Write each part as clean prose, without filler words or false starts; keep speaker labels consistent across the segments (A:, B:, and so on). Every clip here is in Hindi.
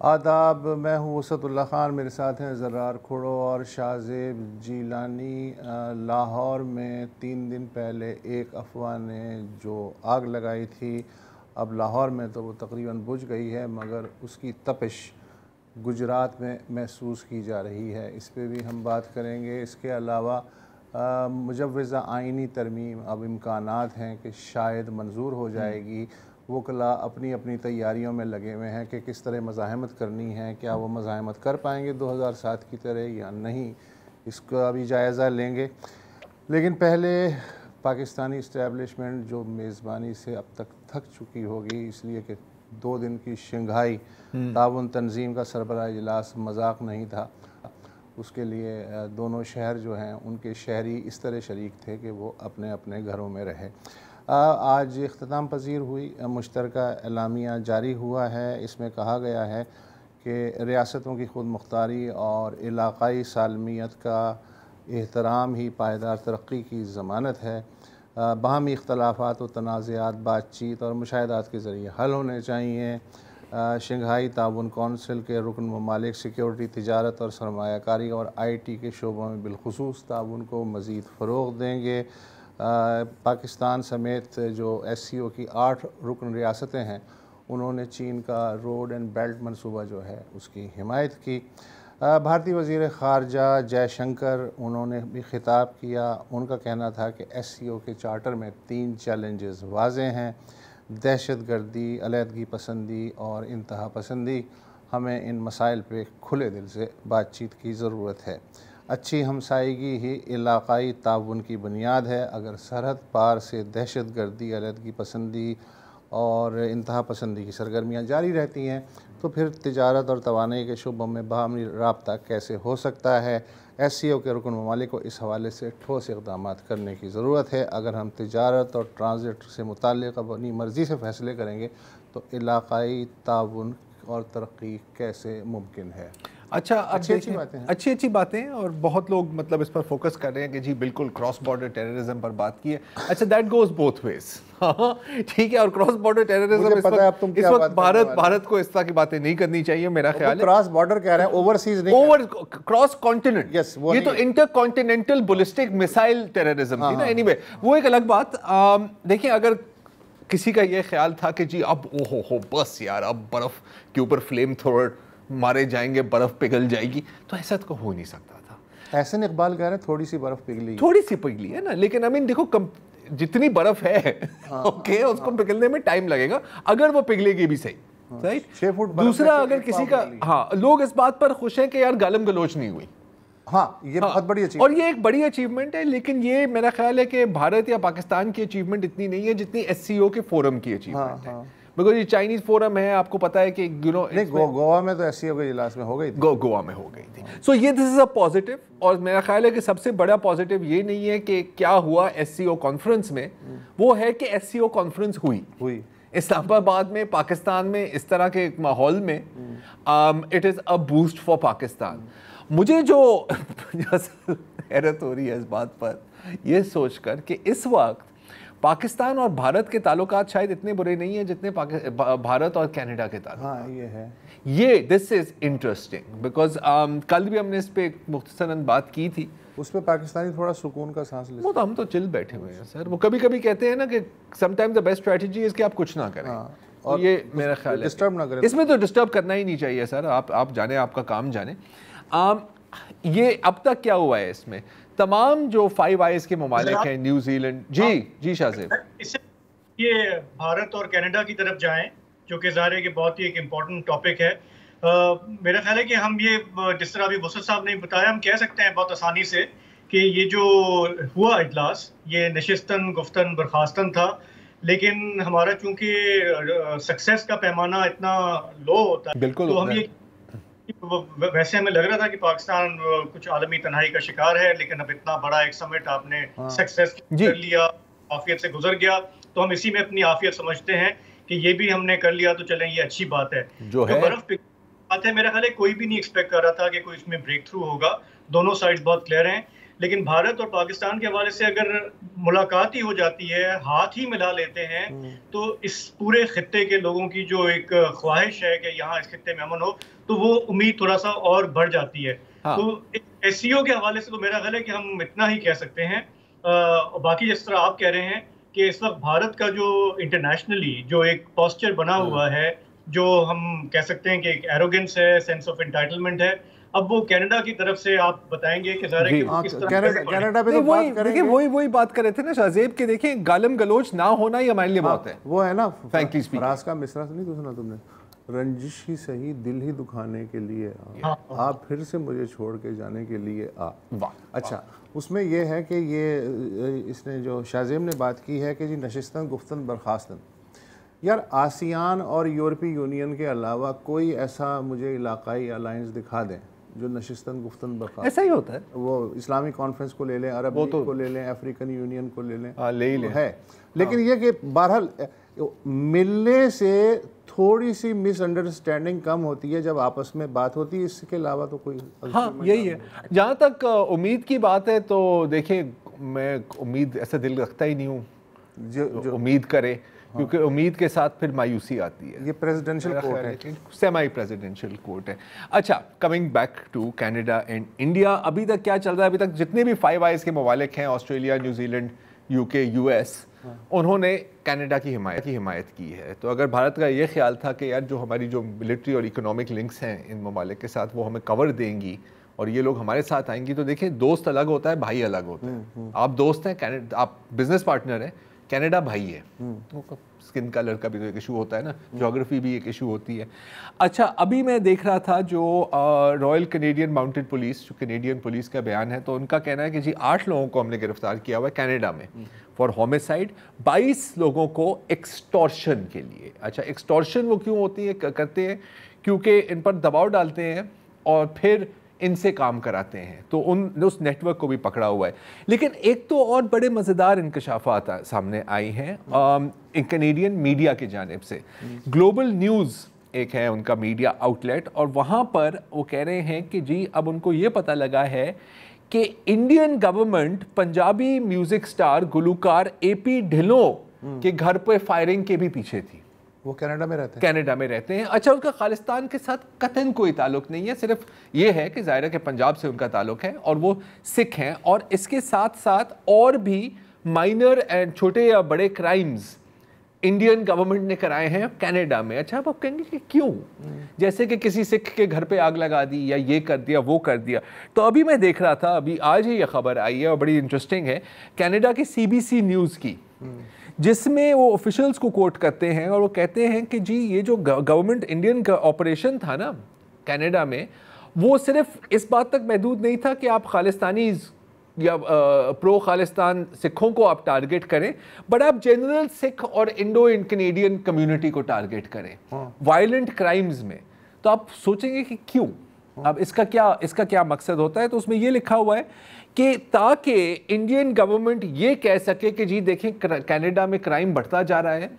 A: आदाब, मैं हूँ वसतुल्लाह ख़ान, मेरे साथ हैं ज़रार खुड़ो और शाहज़ेब जीलानी। लाहौर में 3 दिन पहले एक अफवाह ने जो आग लगाई थी, अब लाहौर में तो वो तकरीबन बुझ गई है, मगर उसकी तपिश गुजरात में महसूस की जा रही है। इस पे भी हम बात करेंगे। इसके अलावा मुजव्वज़ा आइनी तरमीम अब इम्कानात हैं कि शायद मंजूर हो जाएगी। वकला अपनी अपनी तैयारियों में लगे हुए हैं कि किस तरह मज़ाहमत करनी है, क्या वो मज़ाहमत कर पाएंगे 2007 की तरह या नहीं, इसका भी जायज़ा लेंगे। लेकिन पहले पाकिस्तानी इस्टेब्लिशमेंट जो मेज़बानी से अब तक थक चुकी होगी, इसलिए कि 2 दिन की शंघाई ताउन तंजीम का सरबराह इजलास मजाक नहीं था, उसके लिए दोनों शहर जो हैं उनके शहरी इस तरह शरीक थे कि वो अपने अपने घरों में रहे। आज इख्तिताम पजीर हुई मुश्तरका एलामिया जारी हुआ है। इसमें कहा गया है कि रियासतों की खुद मुख्तारी और इलाक़ाई सालमियत का एहतराम ही पायदार तरक्की की ज़मानत है। बाहमी इख्तलाफात व तनाज़ात बातचीत और मुशाहिदात के ज़रिए हल होने चाहिए। शंघाई ताउन कौंसिल के रुकन ममालिक सिक्योरिटी, तिजारत और सरमायाकारी और IT के शोबों में बिलखुसूस ताउन को मज़ीद फ़रोग़ देंगे। पाकिस्तान समेत जो SCO की 8 रुकन रियासतें हैं, उन्होंने चीन का रोड एंड बेल्ट मनसूबा जो है उसकी हिमायत की। भारतीय वज़ीर ख़ारजा जयशंकर, उन्होंने भी ख़िताब किया। उनका कहना था कि SCO के चार्टर में 3 चैलेंजेस वाज़ेह हैं: दहशत गर्दी, अलहदगी पसंदी और इंतहा पसंदी। हमें इन मसाइल पे खुले दिल से बातचीत की ज़रूरत है। अच्छी हमसायगी ही इलाक़ाई ताउन की बुनियाद है। अगर सरहद पार से दहशत गर्दी, अलहदगी पसंदी और इंतहा पसंदी की सरगर्मियाँ जारी रहती हैं, तो फिर तिजारत और तवानाई के शोबों में बाहमी राब्ता कैसे हो सकता है। SCO के रुकन ममालिक को इस हवाले से ठोस इक़दामात करने की ज़रूरत है। अगर हम तिजारत और ट्रांजिट से मुताल्लिक़ अपनी मर्ज़ी से फ़ैसले करेंगे तो इलाक़ाई ताउन और तरक्की कैसे मुमकिन है।
B: अच्छा, अब
A: अच्छी
B: बातें और बहुत लोग मतलब इस पर फोकस कर रहे हैं कि जी बिल्कुल क्रॉस बॉर्डर टेररिज्म पर बात की है। अच्छा, दैट गोज बोथ वेज, ठीक है। और क्रॉस बॉर्डर टेररिज्म इस वक्त भारत को इस तरह की बातें नहीं करनी चाहिए, मेरा ख्याल है।
A: क्रॉस बॉर्डर कह रहे हैं, ओवरसीज नहीं,
B: ओवर क्रॉस कॉन्टिनेंट। ये तो इंटरकॉन्टिनेंटल बैलिस्टिक मिसाइल टेररिज्म थी ना। एनीवे, वो एक अलग बात। देखिए, अगर किसी का ये ख्याल था कि जी अब ओहो बस यार, अब बर्फ के ऊपर फ्लेम थ्रोअर मारे जाएंगे, बर्फ पिघल जाएगी, तो ऐसा तो हो नहीं सकता था।
A: एहसन इकबाल कह रहे हैं थोड़ी सी बर्फ पिघली,
B: थोड़ी सी पिघली है ना, लेकिन आई मीन देखो जितनी बर्फ है ओके, उसको पिघलने में टाइम लगेगा, अगर वो पिघलेगी भी सही, राइट।
A: 6 फुट।
B: दूसरा, अगर किसी का लोग इस बात पर खुश हैं कि यार गालम गलोच नहीं हुई,
A: ये बहुत बड़ी अचीवमेंट,
B: और ये एक बड़ी अचीवमेंट है। लेकिन ये मेरा ख्याल है कि भारत या पाकिस्तान की अचीवमेंट इतनी नहीं है जितनी SCO के फोरम की अचीवमेंट है। बिकॉज ये चाइनीज फोरम है, आपको पता है कि
A: गोवा में तो SCO के इजलास में हो गई थी,
B: गोवा में हो गई थी। सो ये दिस इज अ पॉजिटिव। और मेरा ख्याल है कि सबसे बड़ा पॉजिटिव ये नहीं है कि क्या हुआ SCO कॉन्फ्रेंस में, वो है कि SCO कॉन्फ्रेंस हुई इस्लामाबाद में, पाकिस्तान में, इस तरह के एक माहौल में। It is a boost for Pakistan. मुझे जो हैरत हो रही है इस बात पर यह सोचकर कि इस वक्त पाकिस्तान और भारत के ताल्लुकात शायद इतने बुरे नहीं है जितने भारत और कनाडा के ताल्लुकात।
A: ये है,
B: ये दिस इज इंटरेस्टिंग बिकॉज कल भी हमने इस पे मुख्तसरन बात की थी।
A: उसमें पाकिस्तानी थोड़ा सुकून का सांस लेते हैं।
B: वो तो हम तो चिल बैठे हुए हैं सर। वो कभी कभी कहते हैं ना कि sometimes the best strategy is कि आप कुछ ना करें। और ये मेरा ख्याल है
A: डिस्टर्ब ना करें।
B: इसमें तो डिस्टर्ब करना ही नहीं चाहिए सर। आप जाने, आपका काम जाने। ये अब तक क्या हुआ है इसमें, तमाम जो 5 आइज के ममालिक हैं, न्यूजीलैंड, जी शाह साहब,
C: इससे ये भारत और कनाडा की तरफ जाएं, जो कि ज़ाहिर है कि बहुत ही एक इम्पॉर्टेंट टॉपिक है। मेरा ख्याल है कि हम ये, जिस तरह अभी वसत साहब ने बताया, हम कह सकते हैं बहुत आसानी से कि ये जो हुआ इजलास, ये नशिस्तन गुफ्तन बर्खास्तन था। लेकिन हमारा चूंकि सक्सेस का पैमाना इतना लो होता है, तो हम ये, वैसे हमें लग रहा था कि पाकिस्तान कुछ आलमी तन्हाई का शिकार है, लेकिन अब इतना बड़ा एक समिट आपने सक्सेस कर लिया, आफियत से गुजर गया, तो हम इसी में अपनी आफियत समझते हैं कि ये भी हमने कर लिया, तो चलें ये अच्छी बात है। जो बर्फ बात है, मेरा ख्याल है कोई भी नहीं एक्सपेक्ट कर रहा था कि कोई इसमें ब्रेक थ्रू होगा। दोनों साइड्स बहुत क्लियर हैं। लेकिन भारत और पाकिस्तान के हवाले से अगर मुलाकात ही हो जाती है, हाथ ही मिला लेते हैं, तो इस पूरे खित्ते के लोगों की जो एक ख्वाहिश है कि यहाँ इस खित्ते में अमन हो, तो वो उम्मीद थोड़ा सा और बढ़ जाती है।
B: हाँ।
C: तो एससीओ के हवाले से तो मेरा ख्याल है कि हम इतना ही कह सकते हैं। बाकी जिस तरह आप कह रहे हैं कि इस वक्त भारत का जो इंटरनेशनली जो एक पोस्चर बना हुआ है, जो हम कह सकते हैं कि एक एरोगेंस है, सेंस ऑफ एंटाइटलमेंट है, अब वो कनाडा की तरफ से आप बताएंगे कि ज़ाहिर है कि वो किस तरह
A: कनाडा पे तो बात करेंगे।
B: वही बात कर रहे थे ना शाहजेब के, देखिए गालम गलोच ना होना ही हमारे लिए बहुत है।
A: वो है ना,
B: फ्रैंकली स्पीकिंग,
A: फराज का मिसरा नहीं तो सुना तुमने, रंजिश ही सही दिल ही दुखाने के लिए आप फिर से मुझे छोड़ के जाने के लिए वाह। अच्छा, उसमें ये है कि ये इसने जो शाहजेब ने बात की है कि जी नशिस्तन गुफ्तन बर्खास्तन, यार आसियान और यूरोपीय यूनियन के अलावा कोई ऐसा मुझे इलाकाई अलायंस दिखा दें जो नशिस्तन गुफ्तन बर्खास्त।
B: ऐसा ही होता है, वो
A: इस्लामिक कॉन्फ्रेंस को ले लें, अरब लीग को ले लें, अफ्रीकन यूनियन को ले लें,
B: ले ही लें है।
A: लेकिन ये कि बहरहाल मिलने से थोड़ी सी मिसअंडरस्टैंडिंग कम होती है जब आपस में बात होती है, इसके अलावा तो कोई
B: यही है। जहाँ तक उम्मीद की बात है तो देखिए, मैं उम्मीद ऐसा दिल रखता ही नहीं हूँ जो उम्मीद करे, क्योंकि उम्मीद के साथ फिर मायूसी आती है।
A: ये प्रेसिडेंशियल कोर्ट है,
B: सेमी प्रेसिडेंशियल कोर्ट है। अच्छा, coming back to Canada and India, अभी तक क्या चल रहा है? अभी तक जितने भी फाइव आइज के ममालिक हैं, ऑस्ट्रेलिया, न्यूजीलैंड, यूके, यूएस, उन्होंने कनाडा की हिमायत की है। तो अगर भारत का ये ख्याल था कि यार जो हमारी जो मिलिट्री और इकोनॉमिक लिंक्स हैं इन ममालिक के साथ, वो हमें कवर देंगी और ये लोग हमारे साथ आएंगी, तो देखिए दोस्त अलग होता है, भाई अलग होता है। आप दोस्त हैं, कनाडा आप बिजनेस पार्टनर हैं, कनाडा भाई है। स्किन कलर का भी तो एक इशू होता है ना, ज्योग्राफी भी एक इशू होती है। अच्छा, अभी मैं देख रहा था जो रॉयल कैनेडियन माउंटेड पुलिस, जो कैनेडियन पुलिस का बयान है, तो उनका कहना है कि जी 8 लोगों को हमने गिरफ्तार किया हुआ है कनाडा में फॉर होमिसाइड, 22 लोगों को एक्सटॉर्शन के लिए। अच्छा, एक्सटॉर्शन वो क्यों होती है, करते हैं क्योंकि इन पर दबाव डालते हैं और फिर इनसे काम कराते हैं, तो उस नेटवर्क को भी पकड़ा हुआ है। लेकिन एक तो और बड़े मज़ेदार इंकशाफात सामने आई हैं कैनेडियन मीडिया की जानिब से। ग्लोबल न्यूज़ एक है उनका मीडिया आउटलेट, और वहाँ पर वो कह रहे हैं कि जी अब उनको ये पता लगा है कि Indian government Punjabi music star गुलूकार AP ढिल्लों के घर पे फायरिंग के भी पीछे थी।
A: वो कनाडा में रहते हैं?
B: कनाडा में रहते हैं। अच्छा, उनका खालिस्तान के साथ कतई कोई ताल्लुक नहीं है, सिर्फ ये है कि ज़ाहिर है कि पंजाब से उनका ताल्लुक है और वो सिख हैं, और इसके साथ साथ और भी माइनर एंड छोटे या बड़े क्राइम्स इंडियन गवर्नमेंट ने कराए हैं कनाडा में। अच्छा, अब आप कहेंगे कि क्यों? जैसे कि किसी सिख के घर पे आग लगा दी या ये कर दिया वो कर दिया। तो अभी मैं देख रहा था, अभी आज ही ये खबर आई है और बड़ी इंटरेस्टिंग है, कनाडा की CBC न्यूज़ की, जिसमें वो ऑफिशियल्स को कोट करते हैं और वो कहते हैं कि जी ये जो गवर्नमेंट इंडियन का ऑपरेशन था ना कनाडा में, वो सिर्फ इस बात तक महदूद नहीं था कि आप खालिस्तानी या प्रो खालिस्तान सिखों को आप टारगेट करें, बट आप जनरल सिख और इंडो कैनेडियन कम्युनिटी को टारगेट करें वायलेंट क्राइम्स में। तो आप सोचेंगे कि क्यों, अब इसका क्या मकसद होता है? तो उसमें ये लिखा हुआ है कि ताकि इंडियन गवर्नमेंट ये कह सके कि जी देखें कनाडा में क्राइम बढ़ता जा रहा है,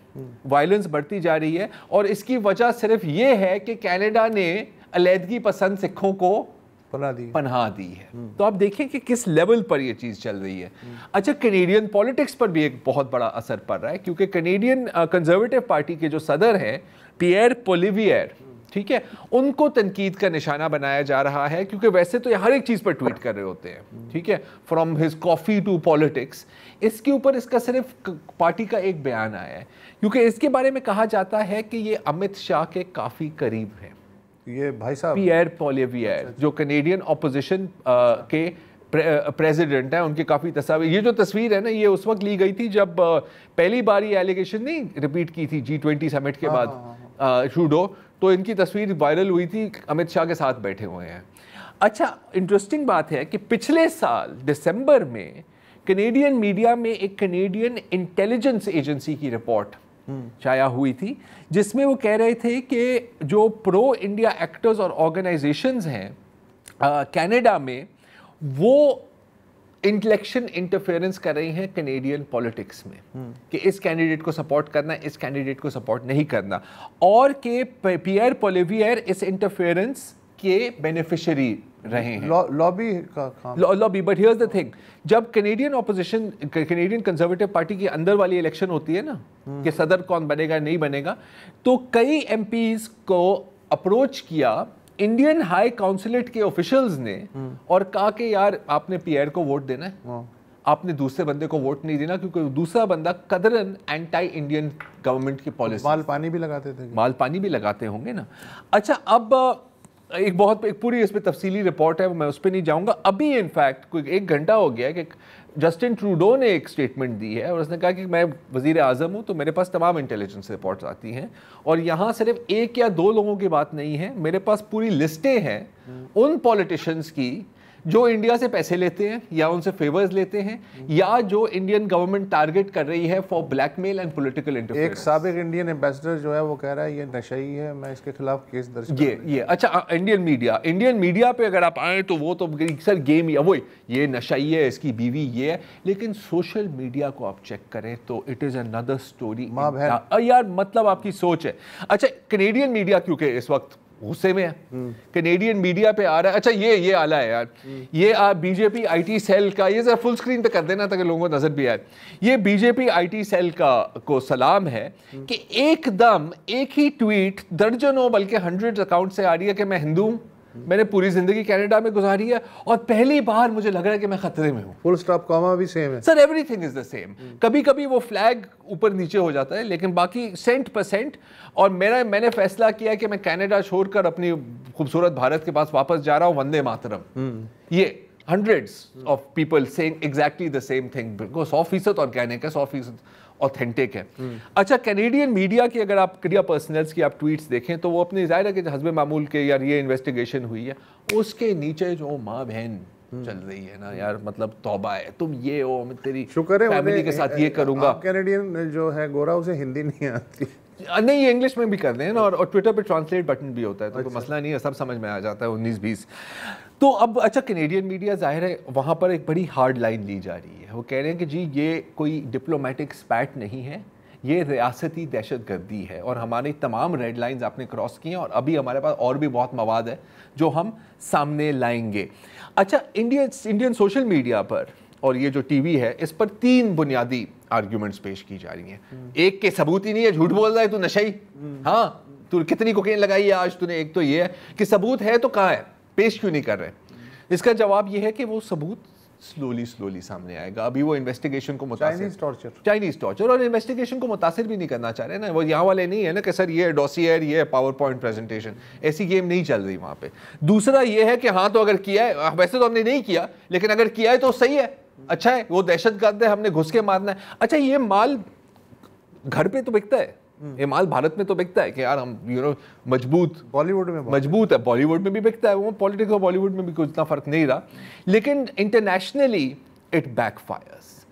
B: वायलेंस बढ़ती जा रही है, और इसकी वजह सिर्फ ये है कि कनाडा ने अलैदगी पसंद सिखों को पनाह दी है। तो आप देखें कि किस लेवल पर ये चीज़ चल रही है। अच्छा, कैनेडियन पॉलिटिक्स पर भी एक बहुत बड़ा असर पड़ रहा है, क्योंकि कैनेडियन कंजर्वेटिव पार्टी के जो सदर हैं पियर पोलिवियर, ठीक है, उनको तनकीद का निशाना बनाया जा रहा है, क्योंकि वैसे तो ये हर एक चीज़ पर ट्वीट कर रहे होते हैं, ठीक है, from his coffee to politics. इसके ऊपर इसका सिर्फ पार्टी का एक बयान आया है, क्योंकि इसके बारे में कहा जाता है कि ये अमित शाह के काफ़ी करीब है।
A: ये भाई साहब
B: पियर पोलिवियर जो कैनेडियन ऑपोजिशन के प्रेसिडेंट हैं, उनकी काफ़ी तस्वीर, ये जो तस्वीर है ना, ये उस वक्त ली गई थी जब पहली बार ये एलिगेशन नहीं रिपीट की थी G20 समिट के बाद ट्रूडो, तो इनकी तस्वीर वायरल हुई थी, अमित शाह के साथ बैठे हुए हैं। अच्छा, इंटरेस्टिंग बात है कि पिछले साल दिसंबर में कैनेडियन मीडिया में एक कैनेडियन इंटेलिजेंस एजेंसी की रिपोर्ट शाया हुई थी, जिसमें वो कह रहे थे कि जो प्रो इंडिया एक्टर्स और ऑर्गेनाइजेशंस हैं कनाडा में, वो इलेक्शन इंटरफेरेंस कर रही हैं कैनेडियन पॉलिटिक्स में, कि इस कैंडिडेट को सपोर्ट करना, इस कैंडिडेट को सपोर्ट नहीं करना, और कि पियर पोलिवियर इस इंटरफेरेंस के बेनिफिशियरी रहे हैं।
A: लॉबी का काम,
B: lobby. But here's the thing, जब Canadian opposition, Canadian Conservative Party की अंदर वाली इलेक्शन होती है ना, कि सदर कौन बनेगा नहीं बनेगा, तो कई MPs को अप्रोच किया इंडियन हाई काउंसिलेट के ऑफिशियल्स ने और कहा कि यार आपने पियर को वोट देना है, आपने दूसरे बंदे को वोट नहीं देना, क्योंकि दूसरा बंदा कदरन एंटी इंडियन गवर्नमेंट की पॉलिसी।
A: माल पानी भी लगाते थे,
B: माल पानी भी लगाते होंगे ना। अच्छा, अब एक पूरी इस पे तफसीली रिपोर्ट है, मैं उस पर नहीं जाऊंगा अभी। इनफैक्ट कोई 1 घंटा हो गया कि जस्टिन ट्रूडो ने एक स्टेटमेंट दी है और उसने कहा कि मैं वजीर आज़म हूँ तो मेरे पास तमाम इंटेलिजेंस रिपोर्ट्स आती हैं, और यहाँ सिर्फ 1 या 2 लोगों की बात नहीं है, मेरे पास पूरी लिस्टें हैं उन पॉलिटिशियंस की जो इंडिया से पैसे लेते हैं या उनसे फेवर्स लेते हैं, या जो इंडियन गवर्नमेंट टारगेट कर रही है for blackmail and political interference.
A: एक साबिक इंडियन एम्बेसडर जो है वो कह रहा है ये नशई है, मैं इसके खिलाफ केस दर्ज
B: ये अच्छा, इंडियन मीडिया पे अगर आप आए तो वो तो सर गेम या वही ये नशई है, इसकी बीवी ये है, लेकिन सोशल मीडिया को आप चेक करें तो इट इज अनदर स्टोरी। यार मतलब आपकी सोच है। अच्छा, कनेडियन मीडिया क्योंकि इस वक्त गुस्से में है, कैनेडियन मीडिया पे आ रहा है। अच्छा, ये आला है यार, ये बीजेपी आईटी सेल का, ये जरा फुल स्क्रीन पे कर देना ताकि लोगों को नजर भी आए। ये बीजेपी आईटी सेल को सलाम है कि एकदम एक ही ट्वीट दर्जनों बल्कि 100 अकाउंट से आ रही है कि मैं हिंदू हूं, मैंने पूरी जिंदगी कनाडा में गुजारी है और पहली बार मुझे लग रहा है कि मैं खतरे में हूं।
A: फुल स्टॉप कॉमा भी सेम है
B: sir, everything is the same. कभी कभी वो फ्लैग ऊपर नीचे हो जाता है, लेकिन बाकी 100%। और मैंने फैसला किया कि मैं कनाडा छोड़कर अपनी खूबसूरत भारत के पास वापस जा रहा हूं, वंदे मातरम। ये hundreds of people saying exactly the same thing, बिल्कुल 100% ऑर्गेनिक है, 100% ऑथेंटिक है। अच्छा, कैनेडियन मीडिया की अगर आप मीडिया पर्सनल्स की आप ट्वीट्स देखें तो वो अपनी जाहिर है कि हस्बे मामूल के यार ये इन्वेस्टिगेशन हुई है, उसके नीचे जो माँ बहन चल रही है ना यार, मतलब तौबा है, तुम ये हो, मैं तेरी
A: शुक्र है
B: फैमिली के साथ ये करूंगा।
A: कैनेडियन जो है गोरा, उसे हिंदी नहीं आती।
B: नहीं, ये इंग्लिश में भी कर दें ना, और ट्विटर पे ट्रांसलेट बटन भी होता है, तो कोई मसला नहीं है, सब समझ में आ जाता है 19-20। तो अब अच्छा, कैनेडियन मीडिया जाहिर है वहाँ पर एक बड़ी हार्ड लाइन ली जा रही है। वो कह रहे हैं कि जी ये कोई डिप्लोमेटिक स्पैट नहीं है, ये रियासती दहशत गर्दी है और हमारी तमाम रेड लाइंस आपने क्रॉस की हैं, और अभी हमारे पास और भी बहुत मवाद है जो हम सामने लाएंगे। अच्छा, इंडियन सोशल मीडिया पर और ये जो टीवी है, इस पर 3 बुनियादी आर्ग्यूमेंट्स पेश की जा रही हैं। एक के सबूत ही नहीं है, झूठ बोल रहा है तू, नशई, हाँ तू कितनी कोकेन लगाई है आज तूने। एक तो ये है कि सबूत है तो कहाँ है, पेश क्यों नहीं कर रहे। इसका जवाब ये है कि वो सबूत स्लोली सामने आएगा। अभी वो इन्वेस्टिगेशन को चाइनीज टॉर्चर और इन्वेस्टिगेशन को मुतासिर भी नहीं करना चाह रहे ना। वो यहाँ वाले नहीं है ना कि सर ये डॉसियर, ये पावर पॉइंट प्रेजेंटेशन, ऐसी गेम नहीं चल रही वहाँ पे। दूसरा ये है कि हाँ तो अगर किया है, वैसे तो हमने नहीं किया, लेकिन अगर किया है तो सही है, अच्छा है, वो दहशतगर्द है, हमने घुस के मारना है। अच्छा, ये माल घर पे तो बिकता है, ये माल भारत में तो बिकता है कि यार हम मजबूत,
A: बॉलीवुड में
B: मजबूत है, बॉलीवुड में भी बिकता है, वो पॉलिटिक्स और बॉलीवुड में भी कोई इतना फर्क नहीं रहा, लेकिन इंटरनेशनली इट बैकफायर्स।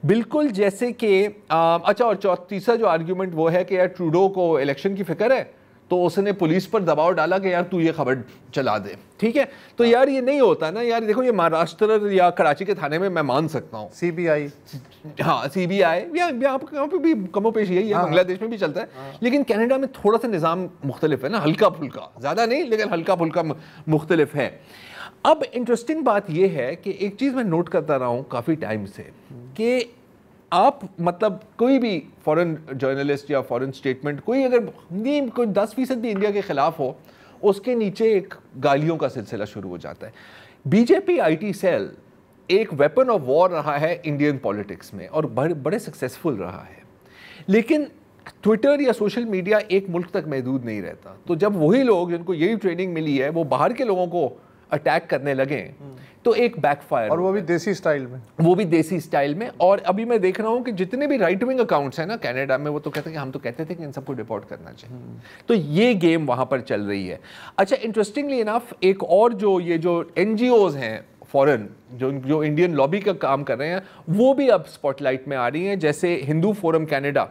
B: बिल्कुल जैसे कि अच्छा, और तीसरा जो आर्ग्यूमेंट वो है कि यार ट्रूडो को इलेक्शन की फिक्र है तो उसने पुलिस पर दबाव डाला कि यार तू ये खबर चला दे, ठीक है। तो यार ये नहीं होता ना यार, देखो ये महाराष्ट्र या कराची के थाने में मैं मान सकता हूँ,
A: सीबीआई,
B: हाँ सीबीआई, यहाँ पे भी कमोपेश यही है, बांग्लादेश में भी चलता है, लेकिन कनाडा में थोड़ा सा निज़ाम मुख्तलिफ है ना, हल्का फुल्का, ज़्यादा नहीं लेकिन हल्का फुल्का मुख्तलिफ है। अब इंटरेस्टिंग बात यह है कि एक चीज़ मैं नोट करता रहा हूँ काफ़ी टाइम से कि आप मतलब कोई भी फॉरेन जर्नलिस्ट या फॉरेन स्टेटमेंट, कोई अगर नहीं कोई 10% भी इंडिया के खिलाफ हो, उसके नीचे एक गालियों का सिलसिला शुरू हो जाता है। बीजेपी आईटी सेल एक वेपन ऑफ वॉर रहा है इंडियन पॉलिटिक्स में और बड़े सक्सेसफुल रहा है, लेकिन ट्विटर या सोशल मीडिया एक मुल्क तक महदूद नहीं रहता। तो जब वही लोग जिनको यही ट्रेनिंग मिली है वो बाहर के लोगों को अटैक करने लगे तो एक बैकफायर, और
A: वो भी देसी स्टाइल में। और अभी मैं देख रहा हूं कि जितने भी राइट विंग अकाउंट्स हैं ना कनाडा में, वो तो कहते हैं कि हम तो कहते थे कि इन सबको डिपोर्ट करना चाहिए। तो ये गेम वहां पर चल रही है। अच्छा, इंटरेस्टिंगली इनफ एक और जो ये जो एनजीओज हैं फॉरेन जो इंडियन लॉबी का काम कर रहे हैं, वो भी अब स्पॉटलाइट में आ रही हैं। जैसे हिंदू फोरम कनाडा,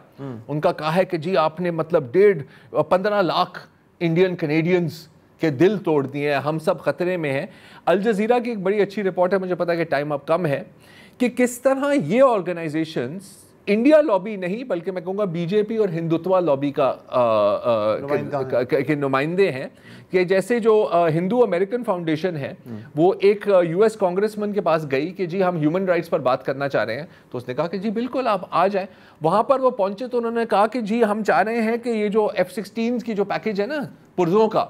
A: उनका कहा है कि जी आपने मतलब 15 लाख इंडियन कनेडियंस के दिल तोड़ दिए हैं, हम सब खतरे में हैं। अल जजीरा की एक बड़ी अच्छी रिपोर्ट है, मुझे पता है कि टाइम अब कम है, कि किस तरह ये ऑर्गेनाइजेशंस इंडिया लॉबी नहीं बल्कि मैं कहूँगा बीजेपी और हिंदुत्व लॉबी के नुमाइंदे हैं। कि जैसे जो हिंदू अमेरिकन फाउंडेशन है, वो एक यूएस कांग्रेसमैन के पास गई कि जी हम ह्यूमन राइट्स पर बात करना चाह रहे हैं, तो उसने कहा कि जी बिल्कुल आप आ जाएं। वहाँ पर वो पहुँचे तो उन्होंने कहा कि जी हम चाह रहे हैं कि ये जो F-16 की जो पैकेज है ना पुर्जों का,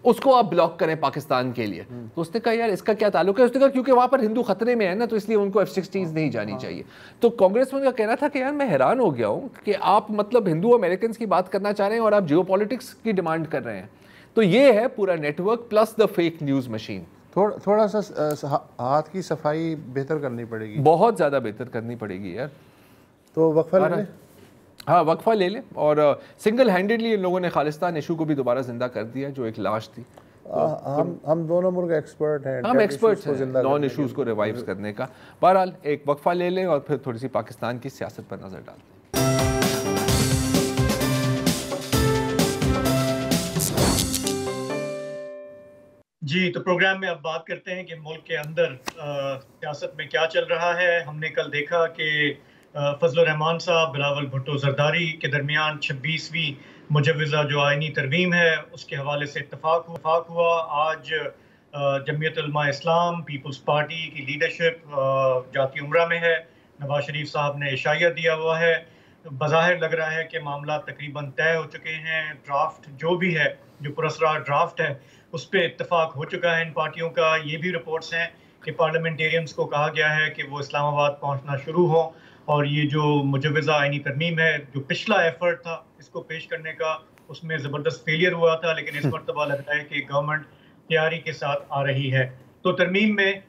B: उसको आप ब्लॉक करें पाकिस्तान के लिए। तो उसने कहा यार इसका क्या ताल्लुक है? उसने कहा क्योंकि वहां पर हिंदू खतरे में है ना, तो इसलिए उनको F-16 नहीं जानी चाहिए। तो कांग्रेस में का कहना था कि यार मैं हैरान हो गया हूं कि आप मतलब हिंदू अमेरिकन की बात करना चाह रहे हैं और आप जियोपॉलिटिक्स की डिमांड कर रहे हैं। तो ये है पूरा network plus the fake news machine.
A: थोड़ा सा हाथ की सफाई बेहतर करनी पड़ेगी,
B: बहुत ज़्यादा बेहतर करनी पड़ेगी यार।
A: तो वक्फा ले लें।
B: हाँ वक्फा ले लें। और सिंगल हैंडेडली इन लोगों ने खालिस्तान इशू को भी दोबारा जिंदा कर दिया, जो एक लाश थी।
A: हम दोनों मुल्क एक्सपर्ट हैं,
B: हम एक्सपर्ट्स हैं नॉन इश्यूज को रिवाइव करने का। बहरहाल एक वक्फा ले लें और फिर थोड़ी सी पाकिस्तान की सियासत पर नजर डालते हैं।
C: जी, तो प्रोग्राम में अब बात करते हैं कि मुल्क के अंदर सियासत में क्या चल रहा है। हमने कल देखा कि फजलुर रहमान साहब, बिलावल भुट्टो जरदारी के दरमियान 26वीं मुजव्वज़ा जो आइनी तरमीम है उसके हवाले से इत्तफाक हुआ। आज जमीयत उलमा इस्लाम, पीपल्स पार्टी की लीडरशिप जाती उम्रा में है। नवाज शरीफ साहब ने इशाया दिया हुआ है। बज़ाहिर लग रहा है कि मामला तकरीबन तय हो चुके हैं। ड्राफ्ट जो भी है, जो पुरस्कार ड्राफ्ट है, उस पर इत्तफाक हो चुका है इन पार्टियों का। ये भी रिपोर्ट्स हैं कि पार्लियामेंटेरियंस को कहा गया है कि वो इस्लामाबाद पहुंचना शुरू हो और ये जो मुजव्वज़ा आइनी तरमीम है, जो पिछला एफर्ट था इसको पेश करने का, उसमें ज़बरदस्त फेलियर हुआ था, लेकिन इस मरतबा लगता है कि गवर्नमेंट तैयारी के साथ आ रही है। तो तरमीम में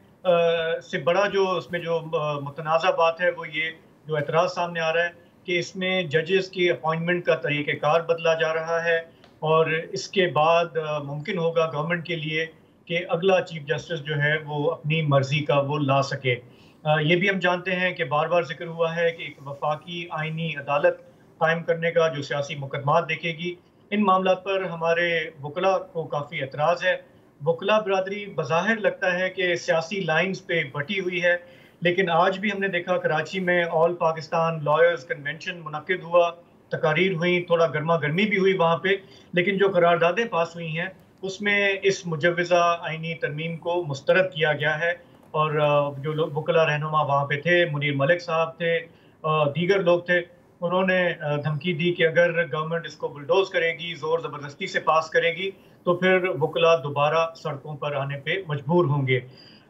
C: से बड़ा जो उसमें जो मुतनाज़ा बात है वो ये जो एतराज़ सामने आ रहा है कि इसमें जजेस की अपॉइंटमेंट का तरीक़ेकार बदला जा रहा है और इसके बाद मुमकिन होगा गवर्नमेंट के लिए कि अगला चीफ जस्टिस जो है वो अपनी मर्जी का वो ला सके। ये भी हम जानते हैं कि बार बार जिक्र हुआ है कि एक वफाकी आइनी अदालत कायम करने का जो सियासी मुकदमात देखेगी। इन मामला पर हमारे वकला को काफ़ी एतराज़ है। वकला बरादरी बज़ाहिर लगता है कि सियासी लाइन्स पे बटी हुई है, लेकिन आज भी हमने देखा कराची में ऑल पाकिस्तान लॉयर्स कन्वेंशन मुनक्किद हुआ, तकारीर हुई, थोड़ा गर्मा गर्मी भी हुई वहाँ पे, लेकिन जो करारदादें पास हुई हैं उसमें इस मुजव्वज़ा आइनी तरमीम को मुस्तरद किया गया है। और जो लोग वकला रहनुमा वहाँ पे थे, मुनीर मलिक साहब थे, दीगर लोग थे, उन्होंने धमकी दी कि अगर गवर्नमेंट इसको बुलडोज करेगी, ज़ोर ज़बरदस्ती से पास करेगी, तो फिर वकला दोबारा सड़कों पर आने पे मजबूर होंगे।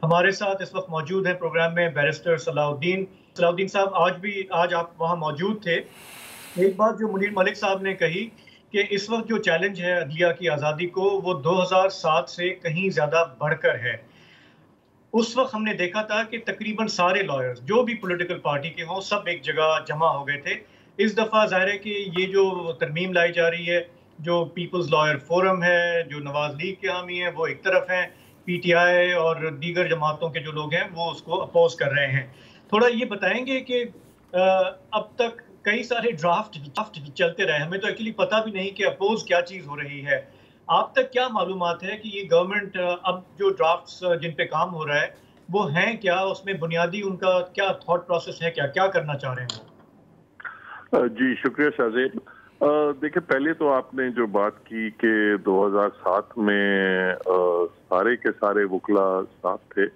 C: हमारे साथ इस वक्त मौजूद हैं प्रोग्राम में बैरिस्टर सलाउद्दीन साहब। आज आप वहाँ मौजूद थे। एक बात जो मुनीर मलिक साहब ने कही कि इस वक्त जो चैलेंज है अदलिया की आज़ादी को, वो 2007 से कहीं ज़्यादा बढ़कर है। उस वक्त हमने देखा था कि तकरीबन सारे लॉयर्स जो भी पॉलिटिकल पार्टी के हों सब एक जगह जमा हो गए थे। इस दफ़ा ज़ाहिर है कि ये जो तरमीम लाई जा रही है, जो पीपल्स लॉयर फोरम है, जो नवाज लीग के हामी हैं वो एक तरफ हैं, PTI और दीगर जमातों के जो लोग हैं वो उसको अपोज कर रहे हैं। थोड़ा ये बताएंगे कि अब तक कई सारे ड्राफ्ट चलते रहे, हमें तो एक्चुअली पता भी नहीं कि अपोज क्या चीज़ हो रही है। आप तक क्या मालूमात है कि ये गवर्नमेंट अब जो ड्राफ्ट्स जिन पे काम हो रहा है वो हैं क्या, उसमें बुनियादी उनका क्या थॉट प्रोसेस है, क्या क्या करना चाह रहे हैं?
D: जी शुक्रिया शाहजेब। देखिए, पहले तो आपने जो बात की कि 2007 में सारे के सारे वकला साथ थे।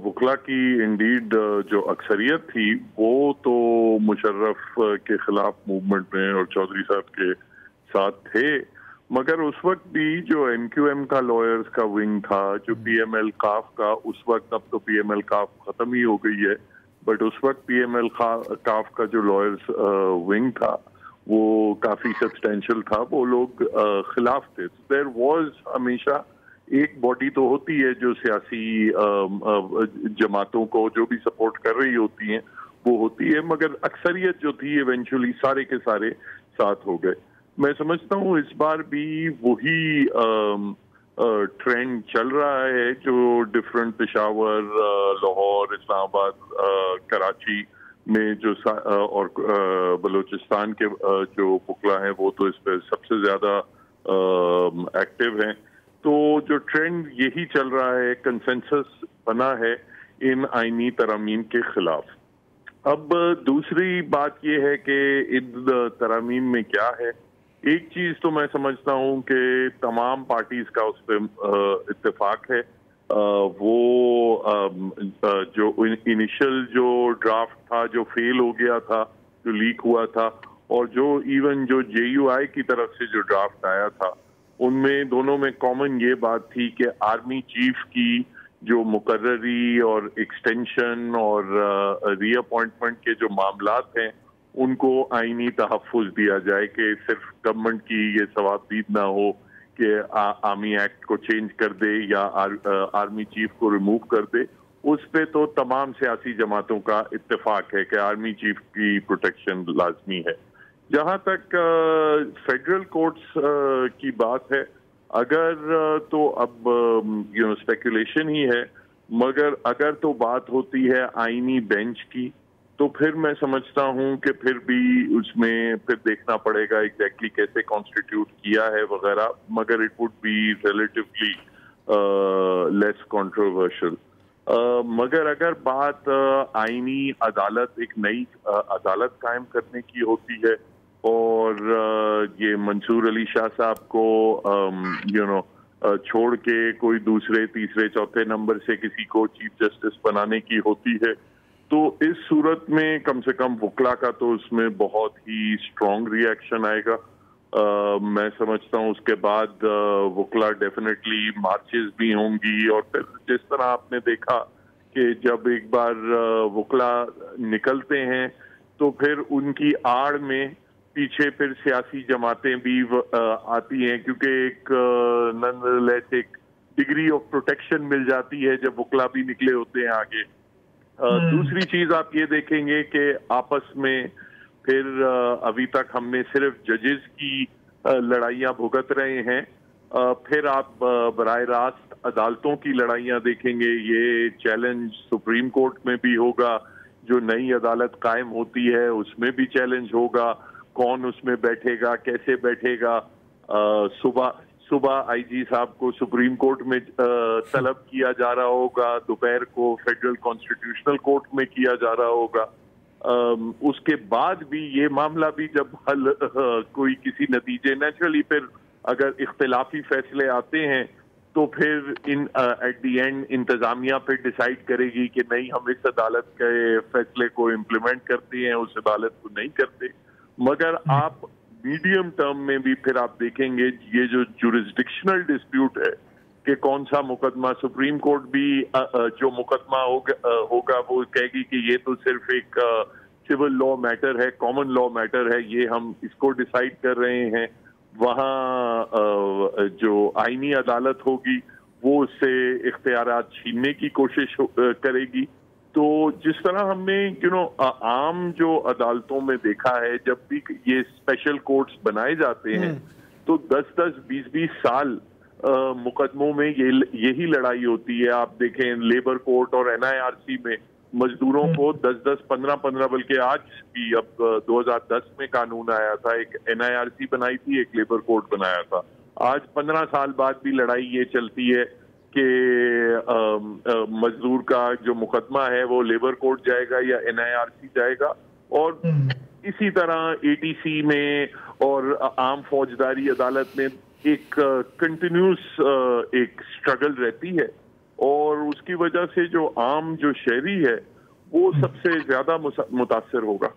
D: वकला की इंडीड जो अक्सरियत थी वो तो मुशर्रफ के खिलाफ मूवमेंट में और चौधरी साहब के साथ थे, मगर उस वक्त भी जो MQM का लॉयर्स का विंग था, जो PML काफ का, उस वक्त, अब तो PML काफ खत्म ही हो गई है, बट उस वक्त PML काफ का जो लॉयर्स विंग था वो काफी सब्सटेंशियल था, वो लोग खिलाफ थे। देयर वाज हमेशा एक बॉडी तो होती है जो सियासी जमातों को जो भी सपोर्ट कर रही होती हैं वो होती है, मगर अक्सरियत जो थी इवेंचुअली सारे के सारे साथ हो गए। मैं समझता हूँ इस बार भी वही ट्रेंड चल रहा है जो डिफरेंट पेशावर, लाहौर, इस्लामाबाद, कराची में जो और बलूचिस्तान के जो वकला हैं वो तो इस पर सबसे ज्यादा एक्टिव हैं। तो जो ट्रेंड यही चल रहा है, कंसेंसस बना है इन आईनी तरामीम के खिलाफ। अब दूसरी बात यह है कि इन तरामीम में क्या है। एक चीज तो मैं समझता हूँ कि तमाम पार्टीज का उस पर इत्तेफाक है। वो जो इनिशियल जो ड्राफ्ट था जो फेल हो गया था, जो लीक हुआ था, और जो इवन जो JUI की तरफ से जो ड्राफ्ट आया था उनमें दोनों में कॉमन ये बात थी कि आर्मी चीफ की जो मुकर्ररी और एक्सटेंशन और रीअपॉइंटमेंट के जो मामलात हैं उनको आईनी तहफ़्फ़ुज़ दिया जाए कि सिर्फ गवर्नमेंट की ये सवाबदीद ना हो कि आर्मी एक्ट को चेंज कर दे या आर्मी चीफ को रिमूव कर दे। उस पे तो तमाम सियासी जमातों का इत्तेफाक है कि आर्मी चीफ की प्रोटेक्शन लाजमी है। जहां तक फेडरल कोर्ट्स की बात है, अगर तो अब स्पेकुलेशन ही है, मगर अगर तो बात होती है आईनी बेंच की तो फिर मैं समझता हूं कि फिर भी उसमें फिर देखना पड़ेगा एग्जैक्टली कैसे कॉन्स्टिट्यूट किया है वगैरह, मगर it would be relatively less controversial. मगर अगर बात आईनी अदालत, एक नई अदालत कायम करने की होती है और ये मंसूर अली शाह साहब को छोड़ के कोई दूसरे तीसरे चौथे नंबर से किसी को चीफ जस्टिस बनाने की होती है, तो इस सूरत में कम से कम वकला का तो उसमें बहुत ही स्ट्रॉन्ग रिएक्शन आएगा। मैं समझता हूँ उसके बाद वकला डेफिनेटली मार्चेस भी होंगी और फिर जिस तरह आपने देखा कि जब एक बार वकला निकलते हैं तो फिर उनकी आड़ में पीछे फिर सियासी जमातें भी आती हैं, क्योंकि एक नॉनदलेस एक डिग्री ऑफ प्रोटेक्शन मिल जाती है जब वकला भी निकले होते हैं आगे। दूसरी चीज आप ये देखेंगे कि आपस में फिर अभी तक हमने सिर्फ जजेस की लड़ाइयां भुगत रहे हैं, फिर आप बराह रास्त अदालतों की लड़ाइयां देखेंगे। ये चैलेंज सुप्रीम कोर्ट में भी होगा, जो नई अदालत कायम होती है उसमें भी चैलेंज होगा, कौन उसमें बैठेगा, कैसे बैठेगा। सुबह आईजी साहब को सुप्रीम कोर्ट में तलब किया जा रहा होगा, दोपहर को फेडरल कॉन्स्टिट्यूशनल कोर्ट में किया जा रहा होगा। उसके बाद भी ये मामला भी जब हल कोई किसी नतीजे, नेचुरली फिर अगर इख्तिलाफी फैसले आते हैं तो फिर एट दी एंड इंतजामिया फिर डिसाइड करेगी कि नहीं हम इस अदालत के फैसले को इम्प्लीमेंट करते हैं, उस अदालत को नहीं करते। मगर आप मीडियम टर्म में भी फिर आप देखेंगे ये जो जुरिस्डिक्शनल डिस्प्यूट है कि कौन सा मुकदमा, सुप्रीम कोर्ट भी जो मुकदमा होगा वो कहेगी कि ये तो सिर्फ एक सिविल लॉ मैटर है, कॉमन लॉ मैटर है, ये हम इसको डिसाइड कर रहे हैं। वहाँ जो आईनी अदालत होगी वो उससे इख्तियारात छीनने की कोशिश करेगी। तो जिस तरह हमने आम जो अदालतों में देखा है, जब भी ये स्पेशल कोर्ट्स बनाए जाते हैं तो 10-10, 20-20 साल मुकदमों में यही लड़ाई होती है। आप देखें लेबर कोर्ट और एनआईआरसी में मजदूरों को 10-10, 15-15, बल्कि आज भी अब 2010 में कानून आया था, एक एनआईआरसी बनाई थी, एक लेबर कोर्ट बनाया था। आज 15 साल बाद भी लड़ाई ये चलती है कि मजदूर का जो मुकदमा है वो लेबर कोर्ट जाएगा या एनआईआरसी जाएगा। और इसी तरह एटीसी में और आम फौजदारी अदालत में एक कंटिन्यूस एक स्ट्रगल रहती है, और उसकी वजह से जो आम जो शहरी है वो सबसे ज्यादा मुतासर होगा।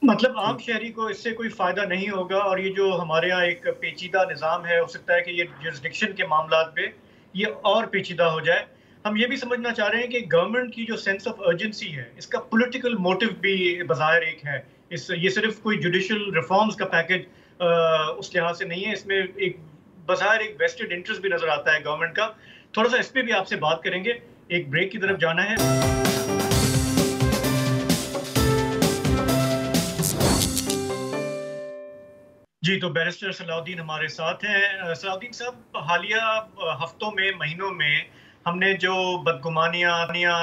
C: मतलब आम शहरी को इससे कोई फायदा नहीं होगा, और ये जो हमारे यहाँ एक पेचीदा निज़ाम है, हो सकता है कि ये जुरिस्डिक्शन के मामला पे ये और पेचीदा हो जाए। हम ये भी समझना चाह रहे हैं कि गवर्नमेंट की जो सेंस ऑफ अर्जेंसी है, इसका पॉलिटिकल मोटिव भी बज़ाहिर एक है। ये सिर्फ कोई जुडिशल रिफॉर्म्स का पैकेज उस लिहाज से नहीं है, इसमें एक बज़ाहिर एक वेस्टेड इंटरेस्ट भी नजर आता है गवर्नमेंट का। थोड़ा सा इस पे भी आपसे बात करेंगे, एक ब्रेक की तरफ जाना है। जी, तो बैरिस्टर सलाउद्दीन हमारे साथ हैं। सलाउद्दीन साहब, हालिया हफ्तों में, महीनों में हमने जो बदगुमानियाँ,